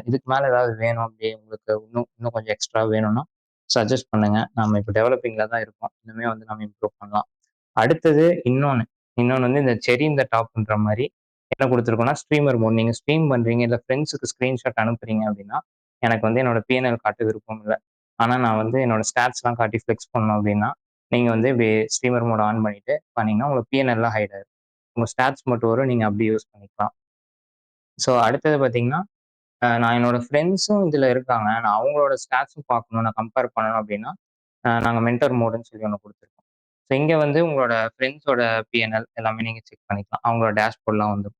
இதுக்கு மேல ஏதாவது வேணும் அப்படி உங்களுக்கு இன்னும் இன்னும் கொஞ்சம் எக்ஸ்ட்ரா வேணும்னா சஜெஸ்ட் பண்ணுங்க. நம்ம இப்போ டெவலப்பிங்ல தான் இருக்கோம். இனிமே வந்து நம்ம இம்ப்ரூவ் பண்ணலாம். அடுத்தது இன்னொன்னு. இன்னொன்னு வந்து இந்த செர்ரி இன் த டாப்ன்ற மாரி என்ன குடுத்துருக்கோம்னா, ஸ்ட்ரீமர் மோட். நீங்க ஸ்ட்ரீம் பண்றீங்க, இல்ல ஃப்ரெண்ட்ஸுக்கு ஸ்கிரீன்ஷாட் அனுப்புறீங்க அப்படின்னா, எனக்கு வந்து என்னோட பிஎன்எல் காட்ட விருப்பம் இல்ல. ஆனா நான் வந்து என்னோட ஸ்டாட்ஸ்லாம் காட்டி ஃப்ளெக்ஸ் பண்ணணும் அப்படின்னா, நீங்க வந்து இப்படி ஸ்ட்ரீமர் மோட் ஆன் பண்ணிட்டு பண்ணீங்கன்னா, உங்க பிஎன்எல்லாம் ஹைட் ஆயிரும். உங்க ஸ்டாட்ஸ் மட்டும் வரும். நீங்க அப்படி யூஸ் பண்ணிக்கலாம். ஸோ அடுத்தது பார்த்தீங்கன்னா, நான் என்னோட ஃப்ரெண்ட்ஸும் இதுல இருக்காங்க. நான் அவங்களோட ஸ்டாட்ஸும் பார்க்கணும். நான் கம்பேர் பண்ணணும் அப்படின்னா, நாங்க மென்டார் மோடுன்னு சொல்லி ஒண்ணு குடுத்துருக்கோம். ஸோ இங்க வந்து உங்களோட ஃப்ரெண்ட்ஸோட பிஎன்எல் எல்லாமே நீங்க செக் பண்ணிக்கலாம். அவங்களோட டேஷ்போர்ட்லாம் வந்துரும்.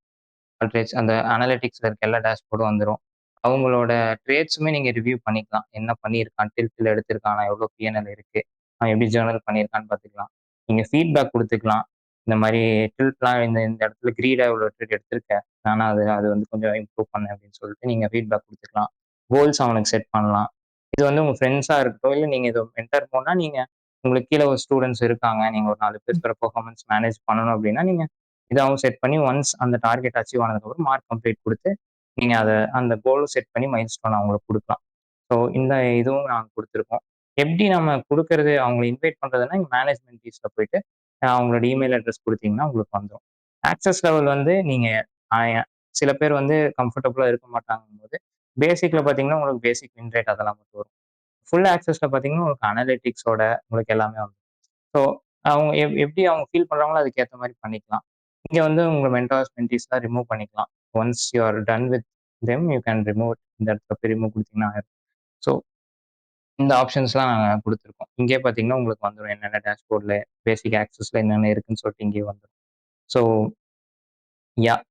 ட்ரேட்ஸ் அந்த அனலிட்டிக்ஸ்ல இருக்க எல்லா டேஷ்போர்டும் வந்துரும். அவங்களோட ட்ரேட்ஸுமே நீங்க ரிவ்யூ பண்ணிக்கலாம். என்ன பண்ணியிருக்கான், டில்ட்ல எடுத்திருக்கானா, எவ்வளோ பிஎன்எல் இருக்கு, அவன் எப்படி ஜர்னல் பண்ணியிருக்கான்னு பார்த்துக்கலாம். நீங்க ஃபீட்பேக் குடுத்துக்கலாம். இந்த மாரி டில்ட்லாம் இந்த இந்த இடத்துல கிரீடா இவ்வளோ ட்ரேட் எடுத்திருக்க. ஆனா அது அது வந்து கொஞ்சம் இம்ப்ரூவ் பண்ணு அப்படின்னு சொல்லிட்டு நீங்க ஃபீட்பேக் குடுத்துக்கலாம். கோல்ஸ் அவனுக்கு செட் பண்ணலாம். இது வந்து உங்க ஃப்ரெண்ட்ஸா இருக்கட்டும், இல்ல நீங்க இத மென்டார் போனா நீங்க உங்களுக்கு கீழ ஒரு ஸ்டூடண்ட்ஸ் இருக்காங்க. நீங்க ஒரு 4 பேரோட பெர்ஃபார்மன்ஸ் மேனேஜ் பண்ணணும் அப்படின்னா, நீங்க இதாவும் செட் பண்ணி ஒன்ஸ் அந்த டார்கெட் அச்சீவ் ஆனதுக்கப்புறம் மார்க் கம்ப்ளீட் குடுத்து, நீங்க அந்த கோலும் செட் பண்ணி மைல்ஸ்டோன் அவங்களுக்கு குடுக்கலாம். ஸோ இந்த இதுவும் நாங்க குடுத்துருக்கோம். எப்படி நம்ம குடுக்கறது அவங்கள இன்வைட் பண்றதுன்னா, மேனேஜ்மென்ட் பீஸ்ல போயிட்டு அவங்களோட இமெயில் அட்ரஸ் குடுத்தீங்கன்னா உங்களுக்கு வந்துரும். ஆக்சஸ் லெவல் வந்து நீங்க அ சில பேர் வந்து கம்ஃபர்டபுளா இருக்க மாட்டாங்கும்போது, பேசிக்ல பார்த்தீங்கன்னா, உங்களுக்கு பேசிக் வின் ரேட் அதெல்லாம் மட்டும் வரும். ஃபுல் ஆக்சஸ்ல பார்த்தீங்கன்னா, உங்களுக்கு அனலிட்டிக்ஸோட உங்களுக்கு எல்லாமே வந்துரும். ஸோ அவங்க எப்படி அவங்க ஃபீல் பண்றாங்களோ அதுக்கேத்த மாரி பண்ணிக்கலாம். இங்க வந்து உங்க மென்டார்ஸ், மென்டீஸ்லாம் ரிமூவ் பண்ணிக்கலாம். Once you are done with them you can remove it. இந்த இடத்துல போய் ரிமூவ் குடுத்தீங்கன்னா ஆயிரும். ஸோ இந்த ஆப்ஷன்ஸ்லாம் நாங்க குடுத்துருக்கோம். இங்கேயே பார்த்தீங்கன்னா, உங்களுக்கு வந்துரும். என்னென்ன டேஷ்போர்ட்ல பேசிக் ஆக்சஸ்ல என்னென்ன இருக்குன்னு சொல்லிட்டு இங்கேயே வந்துரும். So yeah!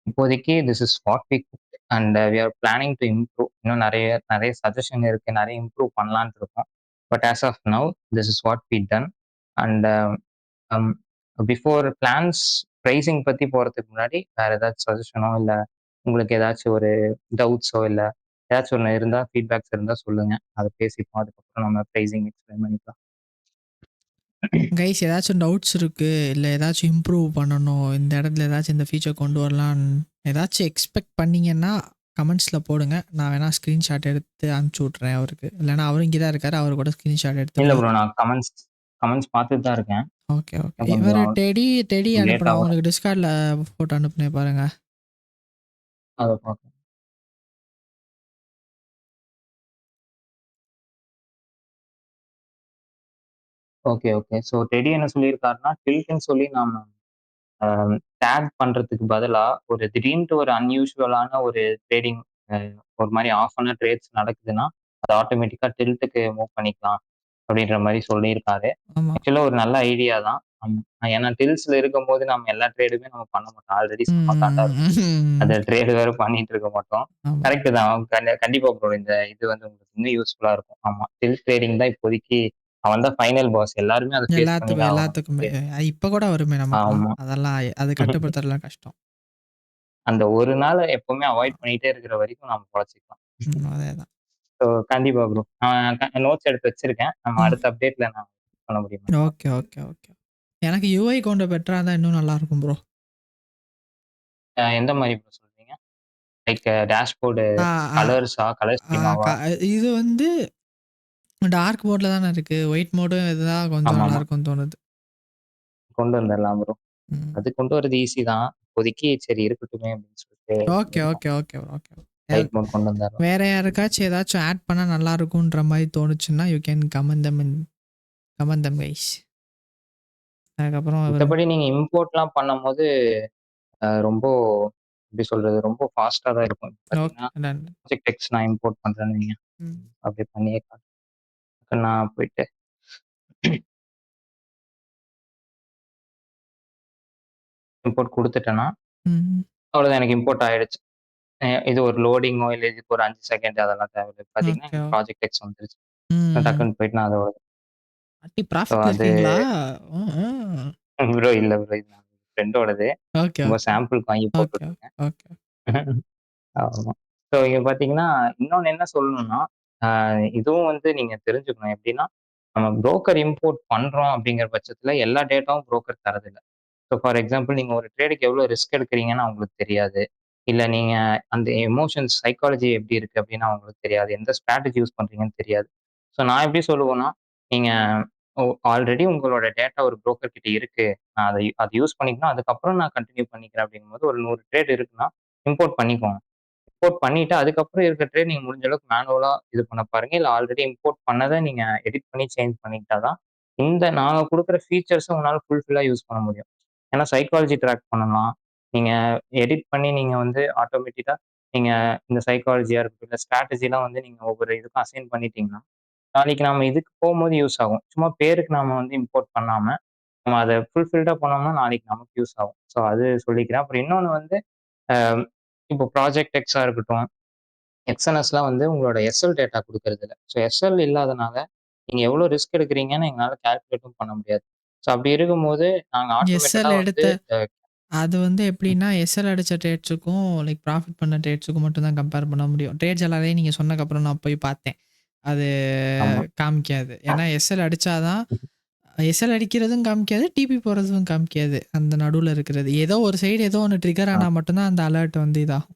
இப்போதைக்கு this is what we cooked and we are planning to improve. இன்னும் நெறைய நெறைய சஜஷன் இருக்கு. நெறைய இம்ப்ரூவ் பண்ணலான்ட்டு இருக்கோம். But as of now this is what we done and um before plans pricing பத்தி போறதுக்கு முன்னாடி வேற ஏதாச்சும் சஜஷனோ, இல்ல உங்களுக்கு ஏதாச்சும் ஒரு டவுட்ஸோ, இல்ல ஏதாச்சும் ஒண்ணு இருந்தா ஃபீட்பேக்ஸ் இருந்தா சொல்லுங்க. அத பேசிப்போம். அதுக்கப்புறம் நம்ம பிரைசிங் எக்ஸ்பிளைன் பண்ணிக்கலாம். கைஸ் ஏதாச்சும் டவுட்ஸ் இருக்கு, இல்ல ஏதாச்சும் இம்ப்ரூவ் பண்ணணும், இந்த இடத்துல ஏதாச்சும் இந்த ஃபீச்சர் கொண்டு வரலான்னு ஏதாச்சும் எக்ஸ்பெக்ட் பண்ணீங்கன்னா, கமெண்ட்ஸ்ல போடுங்க. நான் வேணா ஸ்க்ரீன்ஷாட் எடுத்து அனுப்பிச்சு விட்றேன் அவருக்கு. இல்லைனா அவரும் இங்கே தான் இருக்காரு. அவரு கூட ஸ்க்ரீன்ஷாட் எடுத்து இல்ல ப்ரோ, நான் கமெண்ட்ஸ் கமெண்ட்ஸ் பார்த்துட்டு தான் இருக்கேன். Okay, okay. இன்னும் இவரு கொஞ்சம் டெடி லேட்டா அனுப்புனேன். வரும். உங்களுக்கு டிஸ்கார்ட்ல ஃபோட்டோ அனுப்புனேன் பாருங்க. அத பார்க்கணும். Okay, okay. ஸோ டெடி என்ன சொல்லியிருக்காருன்னா, டில்ட்ன்னு சொல்லி நாம அ டேக் பண்றதுக்கு பதிலா, ஒரு திடீர்ன்ட்டு ஒரு அன்யூசுவலான ஒரு ட்ரேடிங் அ ஒரு மாரி ஆஃப் ஆன ட்ரேட்ஸ் நடக்குதுன்னா, அது ஆட்டோமேட்டிக்கா டில்ட்க்கு மூவ் பண்ணிக்கலாம். அப்படின்ற மாரி சொல்லியிருக்காரு. ஆமா. ஆக்சுவலா ஒரு நல்ல ஐடியா தான். ஏன்னா டில்ஸ்ல இருக்கும்போது நம்ம எல்லா ட்ரேடுமே நம்ம பண்ண மாட்டோம். ஆல்ரெடி செம்ம காண்டா இருக்கும். ம். அந்த ட்ரேடு வேற பண்ணிட்டு இருக்க மாட்டோம். ஆமா. கரெக்ட் தான். கண்டிப்பா ப்ரோ. இந்த இது வந்து உங்களுக்கு இன்னும் யூஸ்ஃபுல்லா இருக்கும். ஆமா. டில்ஸ் ட்ரேடிங் தான் இப்போதைக்கு அவன் தான் ஃபைனல் பாஸ். எல்லாருமே அத ஃபேஸ் பண்ணி எல்லாத்துக்கும் தான் ஆகணும். எல்லாத்துக்குமே. இப்ப கூட வருமே நமக்கெல்லாம். ஆமா. அதெல்லாம் அது கட்டுப்படுத்துறதுலாம் கஷ்டம். அந்த ஒரு நாள எப்பவுமே அவாய்ட் பண்ணிட்டே இருக்கிற வரைக்கும் நம்ம பொழச்சுக்கலாம். அதேதான். ஸோ கண்டிப்பா ப்ரோ. நோட்ஸ் எடுத்து வச்சிருக்கேன். நம்ம ம். அடுத்த அப்டேட்ல நான் பண்ண முடியுமா ஓகே, பார்க்கலாம். Okay, okay. எனக்கு யுஐ கொஞ்சம் பெட்டரா இருந்தா இன்னும் நல்லாருக்கும் ப்ரோ. எந்த மாரி ப்ரோ சொல்றீங்க? லைக் டேஷ்போர்டு ஆ, ஆ, கலர் ஆ ஸ்கீமாவா? இது வந்து டார்க் மோட்ல தானே இருக்கு. ஒயிட் மோடும் இருந்தா கொஞ்சம் ஆமாமா. நல்லாருக்கும்னு தோணுது. கொண்டு வந்துரலாம் ப்ரோ. ம். அது கொண்டு வரது ஈஸி தான். இப்போதைக்கு சரி இருக்கட்டுமே அப்படின்னு சொல்லிட்டு ஓகே, இருக்கோம். Okay, okay, okay. Light mode கொண்டு வந்துரலாம். வேற யாருக்காச்சும் ஏதாச்சும் ஆட் பண்ணா நல்லாருக்குன்ற மாரி தோணுச்சுன்னா, you can comment them guys. அதுக்கப்புறம் அவரு மித்தபடி நீங்க இம்போர்ட்லாம் பண்ணும்போது ரொம்ப எப்படி சொல்றது? ரொம்ப ஃபாஸ்ட்டா தான் இருக்கும். ஓகே. பார்த்தீங்கன்னா, டன். ப்ராஜெக்ட் டெக்ஸ்ட் நான் இம்போர்ட் பண்றேன்னு வைங்க. ம். அப்படியே பண்ணியே காட்டுறேன். நான் போயிட்டு இம்போர்ட் குடுத்துட்டேன்னா, ம். அவ்வளோதான் எனக்கு இம்போர்ட் ஆயிடுச்சு. இது ஒரு லோடிங்கோ இல்ல இதுக்கு ஒரு 5 செகண்ட் அதெல்லாம் தேவையில்ல. பார்த்தீங்கன்னா, ஓகே. எனக்கு ப்ராஜெக்ட் எக்ஸ் வந்துருச்சு. நான் ம். டக்குன்னு போயிட்டு நான் அதோட அட்டி ஸோ ப்ராஃபிட்ல அது இருக்கீங்களா? ம். ப்ரோ இல்ல ப்ரோ. இது நான் ஃப்ரெண்டோடது. ஓகே, சும்மா ஓகே. சாம்பிளுக்கு வாங்கி ஓகே, போட்டுட்டுருக்கேன். ஓகே. ஆமா. ஸோ இங்க பார்த்தீங்கன்னா, இன்னொன்னு என்ன சொல்லணும்னா, அ இதுவும் வந்து நீங்க தெரிஞ்சுக்கணும். எப்படின்னா, நம்ம புரோக்கர் இம்போர்ட் பண்றோம் அப்படிங்கிற பட்சத்தில எல்லா டேட்டாவும் புரோக்கர் தரதில்ல. ஸோ ஃபார் எக்ஸாம்பிள் நீங்க ஒரு ட்ரேடுக்கு எவ்வளோ ரிஸ்க் எடுக்கிறீங்கன்னு அவங்களுக்கு தெரியாது. இல்ல நீங்க அந்த எமோஷன்ஸ் சைக்காலஜி எப்படி இருக்கு அப்படின்னு அவங்களுக்கு தெரியாது. எந்த ஸ்ட்ராட்டஜி யூஸ் பண்றீங்கன்னு தெரியாது. ஸோ நான் எப்படி சொல்லுவேன்னா, நீங்க ஆல்ரெடி உங்களோட டேட்டா ஒரு புரோக்கர் கிட்ட இருக்கு. நான் அத யூஸ் பண்ணிக்கணும். அதுக்கப்புறம் நான் கன்டின்யூ பண்ணிக்கிறேன் அப்படிங்கும்போது ஒரு 100 ட்ரேட் இருக்குன்னா, இம்போர்ட் பண்ணிக்கோங்க. இம்போர்ட் பண்ணிட்டு அதுக்கப்புறம் இருக்க ட்ரேட் நீங்க முடிஞ்ச அளவுக்கு மேனுவலா இது பண்ண பாருங்க. இல்ல ஆல்ரெடி இம்போர்ட் பண்ணத நீங்க எடிட் பண்ணி சேஞ்ச் பண்ணிக்கிட்டா தான், இந்த நாங்க குடுக்குற ஃபீச்சர்ஸ உங்களால ஃபுல்ஃபில்லா யூஸ் பண்ண முடியும். ஏன்னா சைக்காலஜி ட்ராக் பண்ணலாம். நீங்க எடிட் பண்ணி நீங்க வந்து ஆட்டோமேட்டிக்கா நீங்க இந்த சைக்காலஜியா இருக்கட்டும், இல்ல ஸ்ட்ராட்டஜிலாம் வந்து நீங்க ஒவ்வொரு இதுக்கும் அசைன் பண்ணிட்டீங்கன்னா, நாளைக்கு நாம இதுக்கு போம்போது யூஸ் ஆகும். சும்மா பேருக்கு நாம வந்து இம்போர்ட் பண்ணாம, நம்ம அத ஃபுல்ஃபில்டா பண்ணோம்னா நாளைக்கு நமக்கு யூஸ் ஆகும். ஸோ அது சொல்லிக்கிறேன். அப்புறம் இன்னொன்னு வந்து, அ இப்போ ப்ராஜெக்ட் எக்ஸா இருக்கட்டும், எக்ஸ்என்எஸ்லாம் வந்து உங்களோட எஸ்எல் டேட்டா குடுக்கறதில்ல. ஸோ எஸ்எல் இல்லாதனால, நீங்க எவ்வளோ ரிஸ்க் எடுக்கிறீங்கன்னு எங்களால கால்குலேட்டும் பண்ண முடியாது. ஸோ அப்படி இருக்கும்போது, நாங்க ஆட்டோமேட்டடா எஸ்எல் வந்து எடுத்த அது வந்து எப்படின்னா, எஸ்எல் அடிச்ச ட்ரேட்ஸுக்கும், லைக் ப்ராஃபிட் பண்ண ட்ரேட்ஸுக்கும் மட்டும் தான் கம்பேர் பண்ண முடியும். ட்ரேட்ஸ் எல்லாத்தையும் நீங்க சொன்னதுக்கப்புறம் நான் போய் பார்த்தேன். அது ஆமா. காமிக்காது. ஏன்னா எஸ்எல் அடிச்சா தான் எஸ்எல் அடிக்கிறதும் காமிக்காது, டிபி போடுறதும் காமிக்காது. அந்த நடுவுல இருக்கிறது. ஏதோ ஒரு சைடு ஏதோ ஒண்ணு ட்ரிகர் ஆ. ஆனா மட்டும் தான் அந்த அலர்ட் வந்து இதாகும்.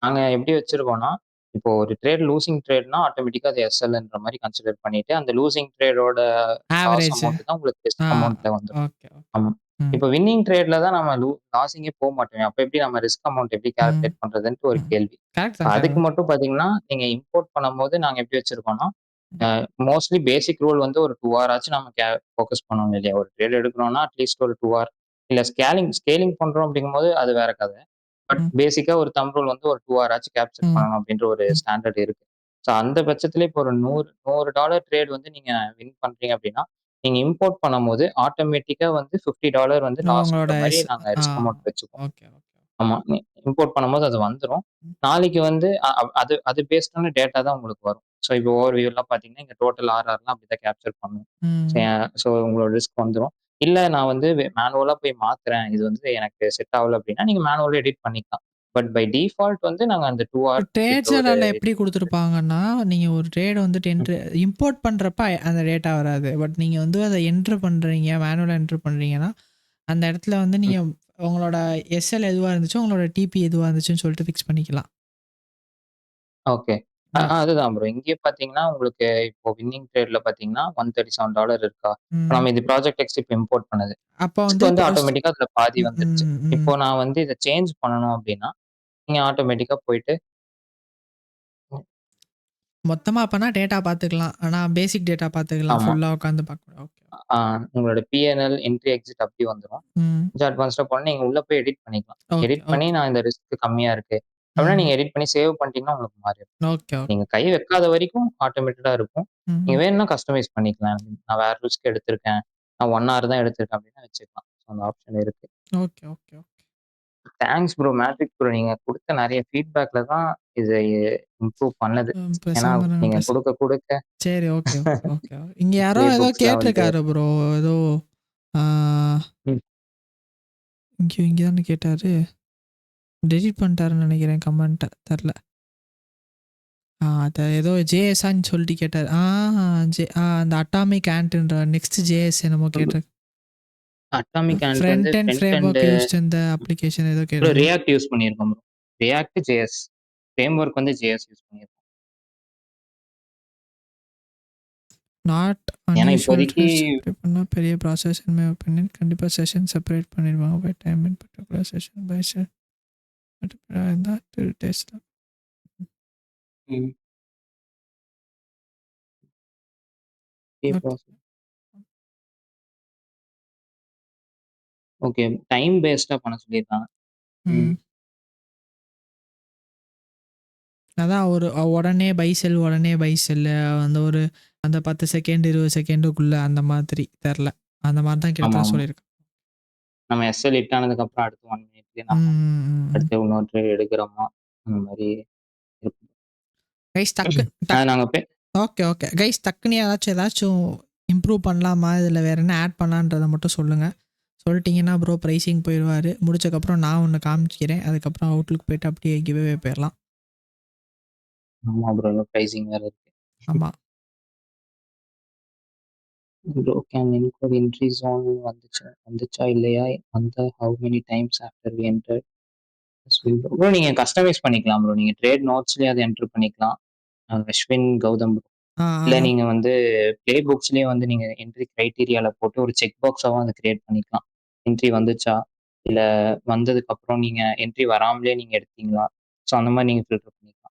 நாங்க எப்படி வச்சிருக்கோம்னா, இப்போ ஒரு ட்ரேட் லூசிங் ட்ரேட்னா ஆட்டோமேட்டிக்கா அது எஸ்எல்ன்ற மாரி கன்சிடர் பண்ணிட்டு, அந்த லூசிங் ட்ரேடோட காசு ஆவரேஜ். அமௌண்ட் தான் உங்களுக்கு ரிஸ்க் ஆ. அமௌண்ட்ல வந்துரும். Okay, okay. ஆமா. ம். இப்ப வின்னிங் ட்ரேட்ல தான் நம்ம லாஸிங்கே போமாட்டோமே. அப்ப எப்படி நம்ம ரிஸ்க் அமௌண்ட் எப்படி ம். கால்குலேட் பண்றதுன்ட்டு ஒரு ம். கேள்வி. கரெக்ட் தான், கரெக்ட் அதுக்கு தான். மட்டும் பார்த்தீங்கன்னா, நீங்க இம்போர்ட் பண்ணும்போது நாங்க எப்படி வச்சிருக்கோம்னா, ம். மோஸ்ட்லி பேசிக் ரூல் வந்து ஒரு 2 ஹவர் ஆச்சும் நம்ம ஃபோக்கஸ் பண்ணணும் இல்லையா? ஒரு ட்ரேட் எடுக்கிறோம்னா அட்லீஸ்ட் ஒரு 2 ஹவர் இல்ல ஸ்கேலிங் பண்றோம் அப்படிங்கும்போது அது வேற கத. பட் ம். பேசிக்கா ஒரு தம்ப் ரூல் வந்து ஒரு 2 ஹவர் ஆச்சும் கேப்சர் ம். பண்ணணும் அப்படின்ற ஒரு ம். ஸ்டாண்டர்ட் இருக்கு. ஸோ அந்த பட்சத்தில இப்போ ஒரு $100 ட்ரேட் வந்து நீங்க வின் பண்றீங்க அப்படின்னா, நீங்க இம்போர்ட் பண்ணும்போது ஆட்டோமேட்டிக்கா வந்து $50 வந்து லாஸ் உங்களோட வர மாரி எஸ் நாங்க ஆ. ரிஸ்க் அமௌண்ட் வச்சுக்குவோம். Okay, okay. ஆமா. இம்போர்ட் பண்ணும்போது அது வந்துரும். ம். நாளைக்கு வந்து அ அ அது அது பேஸ்டான டேட்டா தான் உங்களுக்கு வரும். ஸோ இப்போ ஓவர்வியூலாம் பார்த்தீங்கன்னா, இங்க டோட்டல் ஆர்ஆர்லாம் அப்படிதான் கேப்சர் பண்ணும். ம். ஸோ உங்களோட ரிஸ்க் வந்துரும். இல்ல நான் வந்து மேனுவலா போய் மாத்துறேன். இது வந்து எனக்கு செட் ஆவல அப்படின்னா, நீங்க மேனுவலா எடிட் பண்ணிக்கலாம். பட் பை டிஃபால்ட் வந்து நாங்க அந்த 2 இப்ப ஹார் அப்படின்ற ட்ரேட்ஸ் ஒரு எல்லாம் இது எப்படி குடுத்துருப்பாங்கன்னா, நீங்க ஒரு ட்ரேட் வந்து ம், இம்போர்ட் பண்றப்ப அந்த டேட்டா வராது. பட் நீங்க வந்து அத என்டர் பண்றீங்க, மேனுவலா என்டர் பண்றீங்கன்னா, அந்த இடத்துல வந்து ம். நீங்க உங்களோட எஸ்எல் எதுவா இருந்துச்சோ, உங்களோட டிபி எதுவா இருந்துச்சுன்னு சொல்லிட்டு ஃபிக்ஸ் பண்ணிக்கலாம். ஓகே. அதுதான் ப்ரோ. இங்கேயும் பார்த்தீங்கன்னா, உங்களுக்கு இப்போ வின்னிங் ட்ரேட்ல பார்த்தீங்கன்னா, $137 இருக்கா? இப்ப ம். நம்ம இது ப்ராஜெக்ட் எக்ஸ் இப்ப இம்போர்ட் பண்ணது. அப்ப வந்து ரிஸ்க் வந்து இப்போ ஆட்டோமேட்டிக்கா அதுல பாதி ம், வந்துருச்சு. ம், ம். இப்போ நான் வந்து இத சேஞ்ச் பண்ணணும் அப்டின்னா, நீங்க ஆட்டோமேட்டிக்கா போயிட்டு மொத்தமா அப்பன்னா டேட்டா பார்த்துக்கலாம். ஆனா பேசிக் டேட்டா பார்த்துக்கலாம். ஆமா. ஃபுல்லா உட்காந்து பார்க்கக்கூடாது. ஓகே. ஆ உங்களோட பிஎன்எல், என்ட்ரி, எக்ஸிட் அப்டி வந்துரும். ம். கொஞ்சம் அட்வான்ஸ்டா போனா நீங்க உள்ள போய் எடிட் பண்ணிக்கலாம். ஓகே, எடிட் பண்ணி ஓகே. நான் இந்த ரிஸ்க் கம்மியா இருக்கு. அப்டின்னா ம். நீங்க எடிட் பண்ணி சேவ் பண்ணிட்டீங்கன்னா உங்களுக்கு மாறிரும். Okay, okay. நீங்க கை வைக்காத வரைக்கும் ஆட்டோமேட்டடா இருக்கும். நீங்க ம். வேணும்னா கஸ்டமைஸ் பண்ணிக்கலாம். நான் வேற ரிஸ்க் எடுத்திருக்கேன். நான் 1 ஹவர் தான் எடுத்திருக்கேன் அப்டின்னா வச்சுக்கலாம். ஸோ அந்த ஆப்ஷன் இருக்கு. Okay, okay, okay. Thanks bro. Matric bro. நீங்க குடுத்த நெறைய ஃபீட்பேக்ல தான் இது இம்ப்ரூவ் பண்ணுது. ஏன்னா பேசாம இருங்க. நீங்க குடுக்க குடுக்க சரி. Okay, okay, okay. இங்க யாரோ ப்ளே ஏதோ புக்ஸ்லாம் வந்து கேட்டிருக்காரு ப்ரோ. ஏதோ ஆ ம். இங்க தானே கேட்டாரு. டெலீட் பண்ணிட்டாருன்னு நெனைக்கிறேன் கமெண்ட்ட. தெர்ல. அத ஏதோ ஜேஎஸ்ஸான்னு சொல்லிட்டு கேட்டாரு. அந்த அட்டாமிக் ஆண்ட்ன்ற நெக்ஸ்ட் ஜேஎஸ் என்னமோ கேட்டாரு. அட்டாமிக் ஆண்ட் வந்து front and front and framework used இந்த அப்ளிகேஷன் ஏதோ ப்ரோ கேட்டாரு. ரியாக்ட் யூஸ் பண்ணியிருக்கோம் ப்ரோ. React, JS. ஃப்ரேம்வொர்க் வந்து ஜேஎஸ் யூஸ் பண்ணியிருக்கோம். நாட் ஏன்னா அன்யூசுவல் இப்போதைக்கு ட்ரெஸ் இப்படி பண்ணா பெரிய ப்ராசஸ் இன் மை ஒப்பீனியன். கண்டிப்பா செஷன் செப்பரேட் பண்ணிருவாங்க. By time in particular session by session இருந்தா டெஸ்ட். ம். Key process okay. டைம் பேஸ்டா பண்ண சொல்லியிருக்காங்க. ம். ம். அதான் ஒரு உடனே பை செல்லு அந்த ஒரு அந்த 10 செகண்ட் 20 செகண்டுக்குள்ள அந்த மாதிரி தெர்ல. அந்த மாரி தான் கிட்டத்தட்ட ஆமாமா. சொல்லியிருக்காங்க. நம்ம எஸ்எல் ஹிட் ஆனதுக்கப்புறம் அடுத்து 1 மினிட்லயே ம், நம்ம ம், ம். அடுத்து இன்னொரு ட்ரேட் எடுக்கிறோமா, அந்த மாரி இருக்கும். கைஸ் டக்கு அது டக் நாங்க ஓகே, ஓகே. கைஸ் டக்குன்னு ஏதாச்சும் இம்ப்ரூவ் பண்ணலாமா? இதில வேற என்ன ஆட் பண்ணலான்றத மட்டும் சொல்லுங்க. சொல்லிட்டீங்கன்னா ப்ரோ பிரைசிங் போயிருவாரு. முடிச்சக்கப்புறம் நான் ஒண்ணு காமிக்கிறேன். அதுக்கப்புறம் அவுட்லுக் போயிட்டு அப்படியே கிவ் அவே போயிரலாம். ஆமா ப்ரோ. இன்னும் பிரைசிங் வேற இருக்கு. ஆமா. ப்ரோ கேன் என்கோர் என்ட்ரி ஜோன் வந்துச்சா இல்லையா? How many times after we enter bro நீங்க கஸ்டமைஸ் பண்ணிக்கலாம் ப்ரோ. நீங்க ட்ரேட் நோட்ஸ்லயே அத என்டர் பண்ணிக்கலாம். அஸ்வின், கௌதம் ஆ, இல்ல ஆ. நீங்க வந்து ப்ளே புக்ஸ்லயே வந்து நீங்க என்ட்ரி கிரைட்டீரியால போட்டு ஒரு செக் பாக்ஸாவும் அத கிரியேட் பண்ணிக்கலாம். என்ட்ரி வந்துச்சா? இல்ல வந்ததுக்கு அப்புறம் நீங்க என்ட்ரி வராமலே நீங்க எடுத்தீங்களா? ஸோ அந்த மாரி நீங்க ஃபில்டர் பண்ணிக்கலாம்.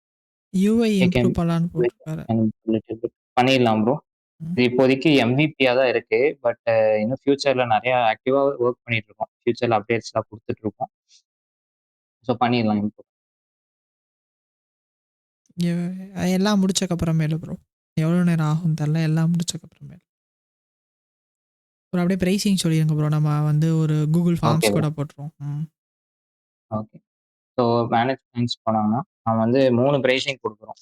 யூஐ ஐ கேன் இம்ப்ரூவ் பண்ணலான்னு போட்டிருக்காரு. பண்ணிடலாம் ப்ரோ. ம். இது இப்போதைக்கு எம்விபியா தான் இருக்கு. பட் இன்னும் ஃபியூச்சர்ல நெறைய ஆக்டிவா வொர்க் பண்ணிட்டு இருக்கோம். ஃபியூச்சர்ல அப்டேட்ஸ்லாம் குடுத்துட்டு இருக்கோம். ஸோ பண்ணிடலாம் இம்ப்ரூவ். எ எல்லாம் முடிச்சக்கப்புறமேலு ப்ரோ. எவ்வளோ நேரம் ஆகும்னு தெரியல. எல்லாம் முடிச்சக்கப்புறமேலு. அப்புறம் அப்படியே பிரைசிங் சொல்லிருங்க ப்ரோ. நம்ம வந்து ஒரு Google ஓகே ஃபார்ம்ஸ் ப்ரோ. கூட போட்டுருவோம். ம். ஓகே. ஸோ மேனேஜ் கிளையண்ட்ஸ் போனோம்னா, நம்ம வந்து 3 பிரைசிங் குடுக்குறோம்.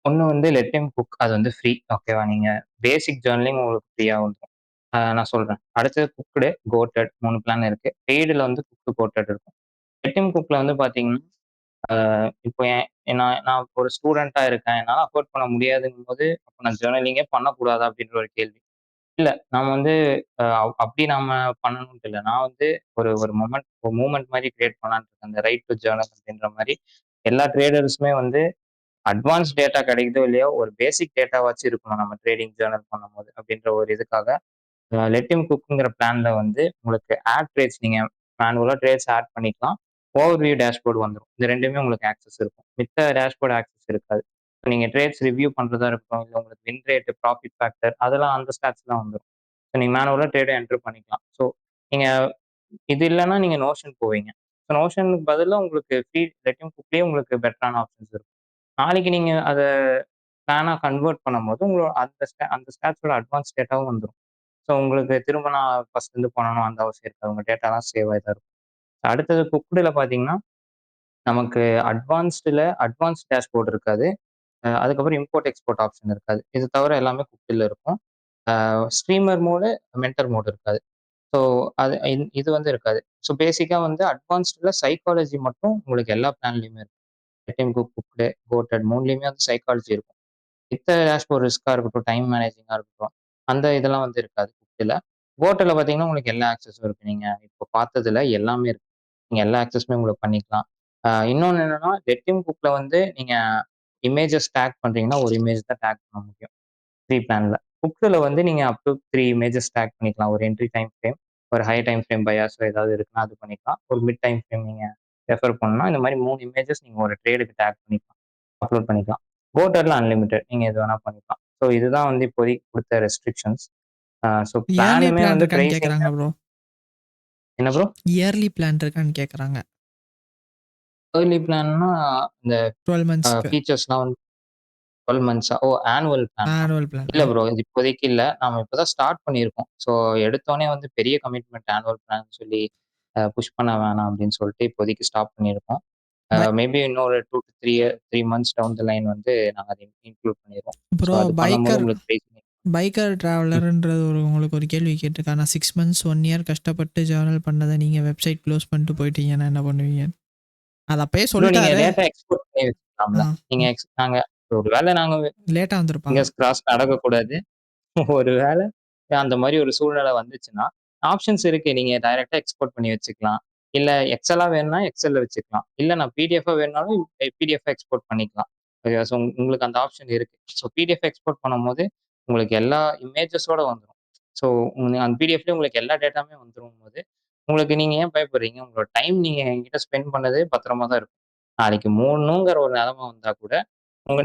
ஒண்ணு வந்து லெட் ஹிம் குக் அது வந்து ஃப்ரீ. ஓகேவா? நீங்க பேசிக் ஜர்னலிங் உங்களுக்கு ஃப்ரீயா வந்துரும். நான் சொல்றேன். அடுத்தது குக்டு, கோட்டட் 3 பிளான் இருக்கு. பெய்டுல வந்து குக்டு, கோட்டட் இருக்கும். லெட் ஹிம் குக்ல வந்து பார்த்தீங்கன்னா, இப்போ நான் நான் ஒரு ஸ்டூடெண்ட்டா இருக்கேன். என்னால அஃபோர்ட் பண்ண முடியாதுங்கும்போது, அப்ப நான் ஜர்னலிங்கே பண்ணக்கூடாதா? அப்படின்ற ஒரு கேள்வி. இல்ல. நாம வந்து அப்படி நாம பண்ணணும்ன்ட்டு இல்ல. நான் வந்து ஒரு மூவ்மெண்ட் மாரி கிரியேட் பண்ணலான்ட்டு இருக்கேன். அந்த ரைட் டூ ஜர்னல் அப்படின்ற மாரி எல்லா ட்ரேடர்ஸுமே வந்து அட்வான்ஸ் டேட்டா கிடைக்குதோ இல்லையோ, ஒரு பேசிக் டேட்டாவாச்சும் இருக்கணும் நம்ம ட்ரேடிங் ஜர்னல் பண்ணும்போது அப்படின்ற ஒரு இதுக்காக லெட் ஹிம் குக்ங்கிற பிளான்ல வந்து உங்களுக்கு ஆட் ட்ரேட்ஸ் நீங்க மேனுவலா ட்ரேட்ஸ் ஆட் பண்ணிக்கலாம். ஓவர்வியூ டேஷ்போர்ட் வந்துரும். இந்த 2மே உங்களுக்கு ஆக்சஸ் இருக்கும். மித்த டேஷ்போர்ட் ஆக்சஸ் இருக்காது. இப்ப நீங்க ட்ரேட்ஸ் ரிவ்யூ பண்றதா இருக்கட்டும், இல்ல உங்களுக்கு வின் ரேட், ப்ராஃபிட் ஃபேக்டர் அதெல்லாம் அந்த ஸ்டாட்ஸ்லாம் வந்துரும். ஸோ நீங்க மேனுவலா ட்ரேட என்டர் பண்ணிக்கலாம். ஸோ நீங்க இது இல்லன்னா நீங்க நோஷன் போவீங்க. ஸோ நோஷனுக்கு பதிலா உங்களுக்கு ஃப்ரீ லெட் ஹிம் குக்லயே உங்களுக்கு பெட்டரான ஆப்ஷன்ஸ் இருக்கும். நாளைக்கு நீங்க அத பிளானா கன்வெர்ட் பண்ணும்போது உங்களோட அந்த ஸ்டாட்ஸோட அட்வான்ஸ் டேட்டாவும் வந்துரும். ஸோ உங்களுக்கு திரும்ப நான் ஃபர்ஸ்ட்லருந்து பண்ணணும் அந்த அவசியம் இருக்காது. உங்க டேட்டாலாம் சேவ் ஆயி தான் இருக்கும். அடுத்தது குக்டுல பார்த்தீங்கன்னா, நமக்கு அட்வான்ஸ்ட் டேஷ்போர்ட் இருக்காது. அதுக்கப்புறம் இம்போர்ட், எக்ஸ்போர்ட் ஆப்ஷன் இருக்காது. இது தவிர எல்லாமே குக்டுல இருக்கும். ஸ்ட்ரீமர் மோடு, மென்டர் மோடு இருக்காது. ஸோ அது இது வந்து இருக்காது. ஸோ பேசிக்கா வந்து அட்வான்ஸ்ட்ல சைக்காலஜி மட்டும் உங்களுக்கு எல்லா பிளான்லயுமே இருக்கும். லெட் குக், குக்டு, கோட்டட் 3லயுமே வந்து சைக்காலஜி இருக்கும். மித்த டேஷ்போர்ட் ரிஸ்க்கா இருக்கட்டும், டைம் மேனேஜிங்கா இருக்கட்டும், அந்த இதெல்லாம் வந்து இருக்காது குக்டுல. கோட்டல்ல பார்த்தீங்கன்னா, உங்களுக்கு எல்லா ஆக்சஸும் இருக்கு. நீங்க இப்போ பார்த்ததுல எல்லாமே இருக்கு. நீங்க எல்லா ஆக்சஸுமே உங்களுக்கு பண்ணிக்கலாம். இன்னொன்னு என்னன்னா, லெட்டின் குக்ல வந்து நீங்க இமேஜஸ் டேக் பண்றீங்கன்னா, ஒரு இமேஜ் தான் டேக் பண்ண முடியும். ஃப்ரீ பிளான்ல. குக்ல வந்து நீங்க அப் டூ 3 இமேஜஸ் டேக் பண்ணிக்கலாம். ஒரு என்ட்ரி டைம் ஃப்ரேம், ஒரு ஹை டைம் ஃப்ரேம் பயாஸோ ஏதாவது இருக்குன்னா அது பண்ணிக்கலாம். ஒரு மிட் டைம் ஃப்ரேம் நீங்க ரெஃபர் பண்ணணும்னா, இந்த மாரி 3 இமேஜஸ் நீங்க ஒரு ட்ரேடுக்கு டேக் பண்ணிக்கலாம். அப்லோட் பண்ணிக்கலாம். போட்டர்ல அன்லிமிட்டட். நீங்க எது வேணா பண்ணிக்கலாம். ஸோ இதுதான் வந்து இப்போதைக்கு குடுத்த ரெஸ்ட்ரிக்ஷன்ஸ். ஸோ இயர்லி பிளானுமே பிளான் வந்து இருக்கான்னு பிரைசிங் கேட்கறாங்க ப்ரோ. என்ன ப்ரோ? இயர்லி பிளான் இருக்கான்னு கேட்கறாங்க. ஏர்லி பிளான்னா இந்த 12 மந்த்ஸ்க்கு. ஃபீச்சர்ஸ்லாம் வந்து 12 மந்த்ஸா? ஓ! ஆனுவல் பிளானா? Annual plan. இல்ல ப்ரோ. இது இப்போதைக்கு இல்ல. நாம இப்ப தான் ஸ்டார்ட் பண்ணியிருக்கோம். ஸோ எடுத்தோனே வந்து பெரிய கமிட்மெண்ட் ஆனுவல் பிளான் சொல்லி புஷ் பண்ண வேணாம் அப்படின்னு சொல்லிட்டு இப்போதைக்கு ஸ்டாப் பண்ணியிருக்கோம். பை மேபி இன்னொரு 2 to 3 months down the line வந்து நாங்க அத இன்க்ளூட் பண்ணிருவோம். ஸோ ப்ரோ அது பண்ணும்போது பைக்கர் உங்களுக்கு பிரைசிங் பைக்கர் டிராவலர்ன்றது உங்களுக்கு ஒரு கேள்வி கேட்டிருக்கேன். நான் 6 மந்த்ஸ், 1 இயர் கஷ்டப்பட்டு ஜர்னல் பண்ணத நீங்க வெப்சைட் க்ளோஸ் பண்ணிட்டு போயிட்டீங்கன்னா என்ன பண்ணுவீங்க? அது அப்பயே ப்ரோ நீங்க சொல்ட்டாரு. டேட்டா எக்ஸ்போர்ட் பண்ணி ஆ. வச்சுக்கலாம்ல. நீங்க நாங்க ஒரு வேள நாங்க லேட்டா வந்திருப்பாங்க. ஃபிங்கர்ஸ் கிராஸ் நடக்கக்கூடாது. ஒரு வேள அந்த மாரி ஒரு சூழ்நிலை வந்துச்சுன்னா, ஆப்ஷன்ஸ் இருக்கு. நீங்க டைரக்ட்டா எக்ஸ்போர்ட் பண்ணி வச்சுக்கலாம். இல்ல எக்ஸலா வேணும்னா எக்ஸல்ல வச்சுக்கலாம். இல்ல நான் பிடிஎஃப்பா வேணும்னாலும் பிடிஎஃப்பா எக்ஸ்போர்ட் பண்ணிக்கலாம். ஓகேவா? ஸோ உங்களுக்கு அந்த ஆப்ஷன் இருக்கு. ஸோ பிடிஎஃப் எக்ஸ்போர்ட் பண்ணும்போது, உங்களுக்கு எல்லா இமேஜஸோட வந்துரும். ஸோ அந்த பிடிஎஃப்லயே உங்களுக்கு எல்லா டேட்டாவுமே வந்துரும்போது, உங்களுக்கு நீங்க ஏன் பயப்படுறீங்க? உங்களோட டைம் நீங்க என்கிட்ட ஸ்பெண்ட் பண்ணது பத்திரமா தான் இருக்கும். நாளைக்கு மூடணுங்கிற ஒரு நிலைமை வந்தா கூட,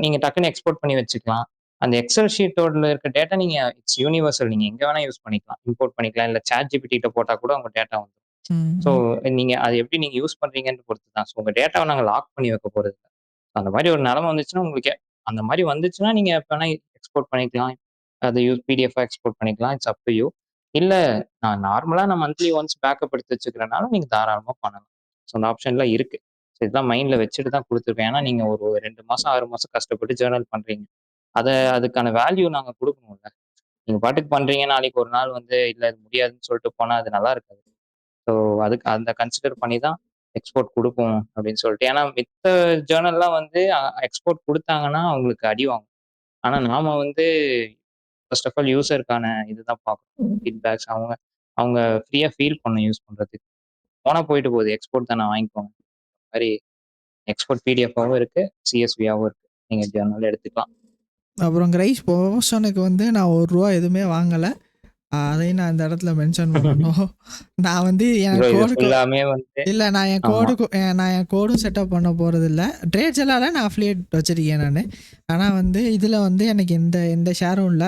நீங்க டக்குன்னு எக்ஸ்போர்ட் பண்ணி வச்சுக்கலாம். அந்த எக்ஸெல் ஷீட்டோட இருக்க டேட்டா நீங்க இட்ஸ் யூனிவர்சல். நீங்க எங்க வேணா யூஸ் பண்ணிக்கலாம். இம்போர்ட் பண்ணிக்கலாம். இல்ல ChatGPT கிட்ட போட்டா கூட உங்க டேட்டா வந்துரும். ம், ஸோ ம். நீங்க அது எப்படி நீங்க யூஸ் பண்றீங்கன்னு பொறுத்து தான். ஸோ உங்க டேட்டாவ நாங்க லாக் பண்ணி வைக்க போறது இல்ல. அந்த மாரி ஒரு நிலைமை வந்துச்சுன்னா உங்களுக்கு அந்த மாரி வந்துச்சுன்னா நீங்க எப்ப வேணா எக்ஸ்போர்ட் பண்ணிக்கலாம். அத பிடிஎஃப்பா எக்ஸ்போர்ட் பண்ணிக்கலாம். It's up to you. இல்ல நான் நார்மலா நான் மந்த்லி ஒன்ஸ் பேக்கப் எடுத்து வச்சுக்கிறனால நீங்க தாராளமா பண்ணலாம். ஸோ அந்த ஆப்ஷன்லாம் இருக்கு. ஸோ இதெல்லாம் மைண்ட்ல வச்சுட்டு தான் குடுத்துருக்கேன். ஏன்னா நீங்க ஒரு 2 மாசம், 6 மாசம் கஷ்டப்பட்டு ஜர்னல் பண்றீங்க. அதுக்கான வேல்யூ நாங்க குடுக்கணும்ல. நீங்க பாட்டுக்கு பண்றீங்க, நாளைக்கு ஒரு நாள் வந்து இல்ல இது முடியாதுன்னு சொல்லிட்டு போனா அது நல்லா இருக்காது. ஸோ அதுக்கு அந்த கன்சிடர் பண்ணி தான் எக்ஸ்போர்ட் குடுப்போம் அப்படின்னு சொல்லிட்டு. ஏன்னா மித்த ஜர்னல்லாம் வந்து எக்ஸ்போர்ட் குடுத்தாங்கன்னா அவங்களுக்கு அடி வாங்கும். ஆனா நாம வந்து ஃபர்ஸ்ட் ஆஃப் ஆல் யூசருக்கான இதுதான் பார்க்கணும். ஃபீட்பேக்ஸ் அவங்க அவங்க ஃப்ரீயா ஃபீல் பண்ணணும் யூஸ் பண்றதுக்கு. போனா போயிட்டு போகுது. எக்ஸ்போர்ட் தானே வாங்கிக்கோங்க. இந்த மாரி எக்ஸ்போர்ட் பிடிஎஃபாவும் இருக்கு, சிஎஸ்வியாவும் இருக்கு. நீங்க எப்படி வேணாலும் எடுத்துக்கலாம். அப்புறம் கிரைஸ் ப்ரொமோஷனுக்கு வந்து நான் ரூ. 1 எதுவுமே வாங்கல. அதையும் நான் இந்த இடத்துல மென்ஷன் பண்ணணும். நான் வந்து என் ப்ரோ இது கோடுக்கு ஃபுல்லாமே வந்து இல்ல ஆமா. நான் என் கோடும் செட்டப் பண்ண போறதில்ல. ட்ரேட்ஸ் எல்லாம் நான் அஃபிலியேட் வச்சிருக்கேன் நானு. ஆனா வந்து இதுல வந்து எனக்கு எந்த எந்த ஷேரும் இல்ல.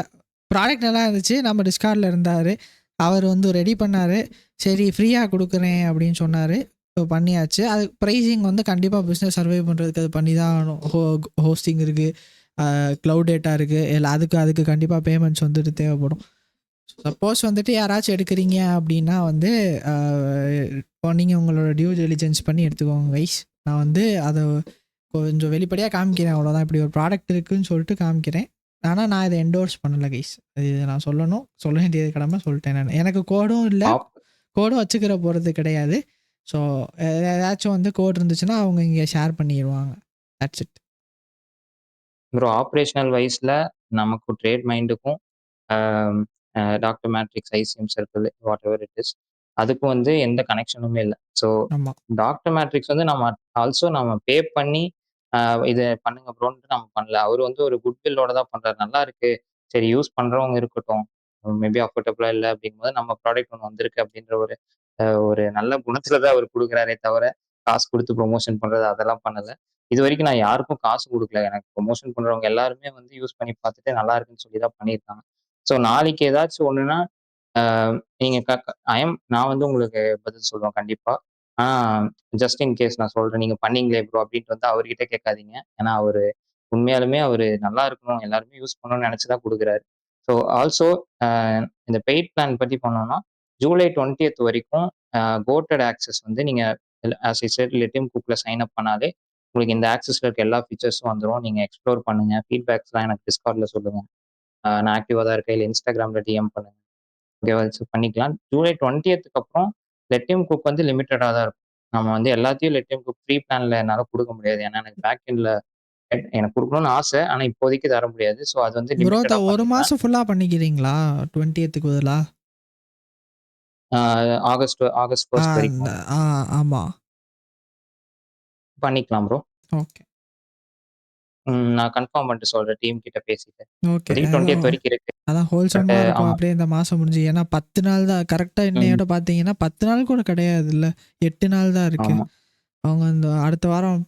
ப்ராடக்ட் நல்லா இருந்துச்சு. நம்ம டிஸ்கார்ட்ல இருந்தாரு. அவர் வந்து ரெடி பண்ணாரு. சரி ஃப்ரீயா குடுக்குறேன் அப்படின்னு சொன்னாரு. ஸோ பண்ணியாச்சு. அது பிரைசிங் வந்து கண்டிப்பா பிசினஸ் சர்வை பண்றதுக்கு அது பண்ணி தான் ஆகணும். ஹோஸ்டிங் இருக்கு. கிளவுட் டேட்டா இருக்கு. அதுக்கு கண்டிப்பா பேமெண்ட்ஸ் வந்துட்டு தேவைப்படும். சப்போஸ் வந்துட்டு யாராச்சும் எடுக்கிறீங்க அப்படின்னா வந்து இப்போ நீங்கள் உங்களோட டியூ டெலிஜென்ஸ் பண்ணி எடுத்துக்கோங்க கைஸ். நான் வந்து அதை கொஞ்சம் வெளிப்படையாக காமிக்கிறேன், அவ்வளோதான். இப்படி ஒரு ப்ராடக்ட் இருக்குன்னு சொல்லிட்டு காமிக்கிறேன். ஆனால் நான் இதை என்டோர்ஸ் பண்ணலை கைஸ். இது நான் சொல்ல வேண்டியது கடமை சொல்லிட்டேன். நான் எனக்கு கோடும் இல்லை, ஆப் கோடும் வச்சுக்கிற போகிறது கிடையாது. ஸோ ஏதாச்சும் வந்து கோட் இருந்துச்சுன்னா அவங்க இங்கே ஷேர் பண்ணிடுவாங்க. That's it. ப்ரோ ஆப்பரேஷனல் வைஸ்ல நமக்கு ட்ரேட் மைண்டுக்கும் doctor matrix, ICM circle whatever it is அதுக்கும் வந்து எந்த கனெக்ஷனுமே இல்லை. ஸோ ஆமாம். டாக்டர் மேட்ரிக்ஸ் வந்து நம்ம ஆல்சோ நம்ம பே பண்ணி இதை பண்ணுங்க ப்ரோன்ட்டு நம்ம பண்ணல. அவர் வந்து ஒரு குட் வில்லோட தான் பண்றாரு. நல்லா இருக்கு, சரி யூஸ் பண்றவங்க இருக்கட்டும், மேபி அஃபோர்டபுளா இல்லை அப்படிங்கும்போது நம்ம ப்ராடக்ட் ஒன்று வந்திருக்கு அப்படின்ற ஒரு ஒரு நல்ல குணத்துல தான் அவர் கொடுக்குறாரே தவிர காசு கொடுத்து ப்ரொமோஷன் பண்றது அதெல்லாம் பண்ணல. இது வரைக்கும் நான் யாருக்கும் காசு கொடுக்கல. எனக்கு ப்ரொமோஷன் பண்றவங்க எல்லாருமே வந்து யூஸ் பண்ணி பார்த்துட்டு நல்லா இருக்குன்னு சொல்லி தான் பண்ணியிருக்காங்க. ஸோ நாளைக்கு ஏதாச்சும் ஒண்ணுன்னா நீங்க நான் வந்து உங்களுக்கு பதில் சொல்லுவேன் கண்டிப்பா. ஆனா ஜஸ்ட் இன் கேஸ் நான் சொல்றேன். நீங்க பண்ணீங்களே ப்ரோ அப்படின்ட்டு வந்து அவர்கிட்ட கேட்காதீங்க. ஏன்னா உண்மையாலுமே அவரு நல்லா இருக்கணும், எல்லாருமே யூஸ் பண்ணணும்னு நினைச்சு தான் குடுக்குறாரு. ஸோ ஆல்சோ இந்த பெய்ட் பிளான் பத்தி பண்ணோம்னா, ஜூலை 20th வரைக்கும் கோட்டட் ஆக்சஸ் வந்து நீங்க ஆஸ் ஐ செட் லிட்டிம் குக்ல சைன் அப் பண்ணாலே உங்களுக்கு இந்த ஆக்சஸ்ல இருக்க எல்லா ஃபீச்சர்ஸும் வந்துரும். நீங்க எக்ஸ்ப்ளோர் பண்ணுங்க. ஃபீட்பேக்ஸ்லாம் எனக்கு டிஸ்கார்ட்ல சொல்லுங்க. நான் ஆக்டிவா தான் இருக்கேன். இல்ல இன்ஸ்டாகிராம்ல டிஎம் பண்ணுங்க. ஓகேவா? பண்ணிக்கலாம். ஜூலை 20க்கு அப்புறம் லெட்டியம் குக் வந்து லிமிட்டடா தான் இருக்கும். நம்ம வந்து எல்லாத்தையும் லெட்டியம் குக் ஃப்ரீ பிளான்ல என்னால குடுக்க முடியாது. ஏன்னா எனக்கு பேக் எண்ட்ல எனக்கு குடுக்கணும்னு ஆசை. ஆனா இப்போதைக்கு தர முடியாது. ஸோ அது வந்து ப்ரோ லிமிட்டடா ஒரு பண்ணிக்கிறேன். மாதம் ஃபுல்லாக பண்ணிக்கிறீங்களா 20க்கு பதிலா? ஆகஸ்ட் ஆகஸ்ட் 1 வரைக்கும் ஆமாம். பண்ணிக்கலாம் ப்ரோ. ஓகே. நான் கன்ஃபார்ம் பண்ணிட்டு சொல்றேன் டீம் கிட்ட பேசிட்டு. ஓகே. இப்போதைக்கு 20th வரைக்கும் இருக்கு. அதான் பட் ஹோல்சமாக இருக்கும். ஆமா. அப்படியே இந்த மாதம் முடிஞ்சு. ஏன்னா 10 நாள் தான் கரெக்டாக. ம். இன்னையோட பார்த்தீங்கன்னா 10 நாள் கூட கிடையாதுல்ல. 8 நாள் தான் இருக்கு. ஆமா. அவங்க இந்த அடுத்த வாரம்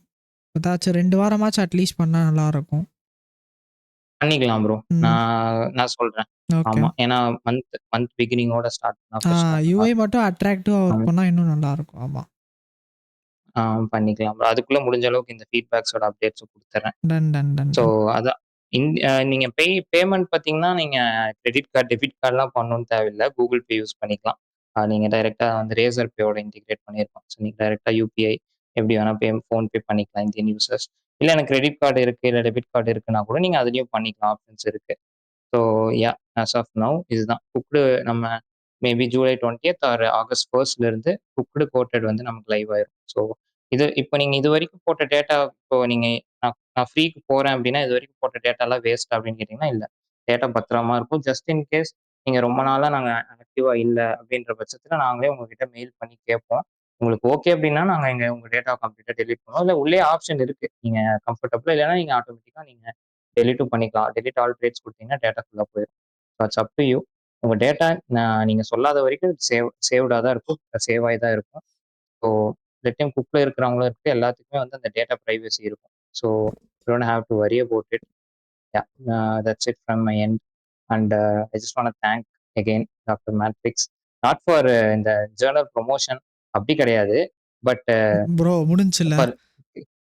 ஏதாச்சும் 2 வாரமாச்சும் அட்லீஸ்ட் பண்ணால் நல்லாயிருக்கும். பண்ணிக்கலாம் ப்ரோ. ம். நான் சொல்றேன். ஓகே. ஆமா. ஏன்னா மந்த் மந்த் பிகினிங்கோட ஸ்டார்ட் பண்ணா ஃபர்ஸ்ட் யூஐ நல்லாருக்கும். மட்டும் அட்ராக்டிவாக ஒர்க் ஆமா. பண்ணால் இன்னும் நல்லாயிருக்கும். ஆமாம். பண்ணிக்கலாம் ப்ரோ. அதுக்குள்ள முடிஞ்ச அளவுக்கு இந்த ஃபீட்பேக்ஸோட அப்டேட்ஸும் குடுத்துர்றேன். Done done done so done. அதான். நீங்க பேமெண்ட் பார்த்தீங்கன்னா, நீங்க கிரெடிட் கார்ட், டெபிட் கார்ட்லாம் பண்ணணும்னு தேவையில்ல. கூகுள் பே யூஸ் பண்ணிக்கலாம். நீங்க டைரக்ட்டா வந்து ரேசர் பேயோட இன்டிகிரேட் பண்ணியிருக்கோம். ஸோ நீங்க டைரக்ட்டா யூபிஐ எப்படி வேணா ஃபோன்பே பண்ணிக்கலாம் இந்தியன் யூசர்ஸ். இல்ல எனக்கு கிரெடிட் கார்டு இருக்கு, இல்ல டெபிட் கார்டு இருக்குன்னா கூட நீங்க அதிலயும் பண்ணிக்கலாம். ஆப்ஷன்ஸ் இருக்கு. So yeah as of now இதுதான். நம்ம maybe July 20th R August 1 இருந்து குக்டு கோட்டட் வந்து நமக்கு லைவ் ஆயிரும். ஸோ இப்போ நீங்க இதுவரைக்கும் போட்ட டேட்டா இப்போ நீங்க நான் ஃப்ரீக்கு போறேன் அப்படின்னா, இதுவரைக்கும் போட்ட டேட்டாலாம் வேஸ்ட்டா அப்படின்னு கேட்டீங்கன்னா, இல்ல. டேட்டா பத்திரமா இருக்கும். ஜஸ்ட் இன் கேஸ் நீங்க ரொம்ப நாளா நாங்க ஆக்டிவா இல்ல அப்படின்ற பட்சத்துல நாங்களே உங்ககிட்ட மெயில் பண்ணி கேட்போம். உங்களுக்கு ஓகே அப்படின்னா நாங்க உங்க டேட்டாவ கம்ப்ளீட்டா டெலீட் பண்ணுவோம். இல்ல உள்ளே ஆப்ஷன் இருக்கு. நீங்க கம்ஃபர்டபுளா இல்லைன்னா நீங்க ஆட்டோமேட்டிக்கா நீங்க டெலீட்டும் பண்ணிக்கலாம். டெலீட் ஆல் ட்ரேட்ஸ் குடுத்தீங்கன்னா டேட்டா ஃபுல்லா போயிரும். It's up to you. உங்க டேட்டா நீங்க சொல்லாத வரைக்கும் சேவ்டா தான் இருக்கும். சேவ் ஆயி தான் இருக்கும். ஸோ லெட்டின் குக்ல இருக்கிறவங்களுக்கு எல்லாத்துக்குமே வந்து அந்த டேட்டா பிரைவசி இருக்கும். So you don't have to worry about it. Yeah that's it from my end. And I just want thank again doctor matrix. Not for இந்த ஜர்னல் ப்ரொமோஷன் அப்படி கிடையாது. பட் ப்ரோ முடிஞ்சுல. For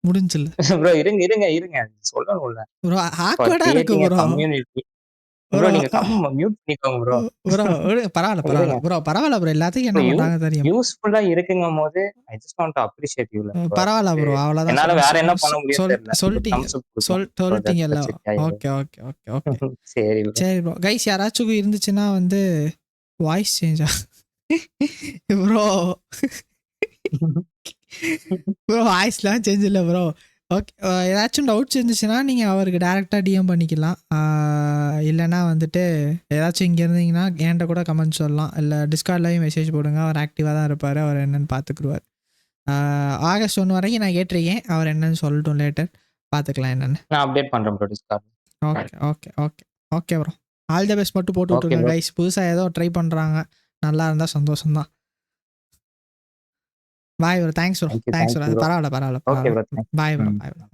முடிஞ்சுல. Bro இருங்க, இருங்க, இருங்க. சொல்லணும்ல. ப்ரோ ஃபார் ஆக்வர்டா இருக்கு creating a bro. Community. Bro bro நீங்க மியூட் பண்ணிக்கோங்க ப்ரோ. ப்ரோ பரவாயில்ல இருங்க. பரவாயில்ல ப்ரோ எல்லாத்துக்கும் ப்ரோ என்ன பண்றாங்க தெரியும். யூஸ்ஃபுல்லா இருக்குங்கும்போது, I just want to appreciate யூல ப்ரோ. பரவாயில்ல அதுக்கு ப்ரோ அவ்வளோதான் என்னால வேற என்ன பண்ண முடியும்னு தெரியல. ஒரு சொல்லிட்டீங்க தம்ஸ் அப் குடுக்கணும். ஸோ தட்ஸ் சொல்லிட்டீங்கல்ல. That's it. Yeah yeah. Okay okay okay okay சரி ப்ரோ. சரி ப்ரோ கைஸ் யாராச்சும் இருந்துச்சுன்னா வந்து வாய்ஸ் சேஞ்சா ப்ரோ ப்ரோ வாய்ஸ்லாம் சேஞ்ச் இல்லை ப்ரோ. ஓகே ஏதாச்சும் டவுட்ஸ் இருந்துச்சுன்னா நீங்கள் அவருக்கு டேரெக்டாக டிஎம் பண்ணிக்கலாம். இல்லைனா வந்துட்டு ஏதாச்சும் இங்கே இருந்தீங்கன்னா என்கிட்ட கூட கமெண்ட் சொல்லலாம். இல்லை டிஸ்கார்ட்லேயும் மெசேஜ் போடுங்க. அவர் ஆக்டிவாக தான் இருப்பார். அவர் என்னென்னு பார்த்துக்குருவார். ஆகஸ்ட் 1 வரைக்கும் நான் கேட்டிருக்கேன். அவர் என்னன்னு சொல்லட்டும் லேட்டர். பார்த்துக்கலாம் என்னென்னு. நான் அப்டேட் பண்றேன் bro Discord. Okay okay okay okay bro. All the best மட்டும் போட்டு ஓகே விட்ருங்க ப்ரோ. கைஸ். புதுசாக ஏதோ ட்ரை பண்ணுறாங்க. நல்லா இருந்தால் சந்தோஷம்தான். Bye bro. Thanks bro. Thank you thanks bro. Bro. பரவாயில்ல okay bro. Bye bro. Thanks. Bye bro. ம். Bye bro.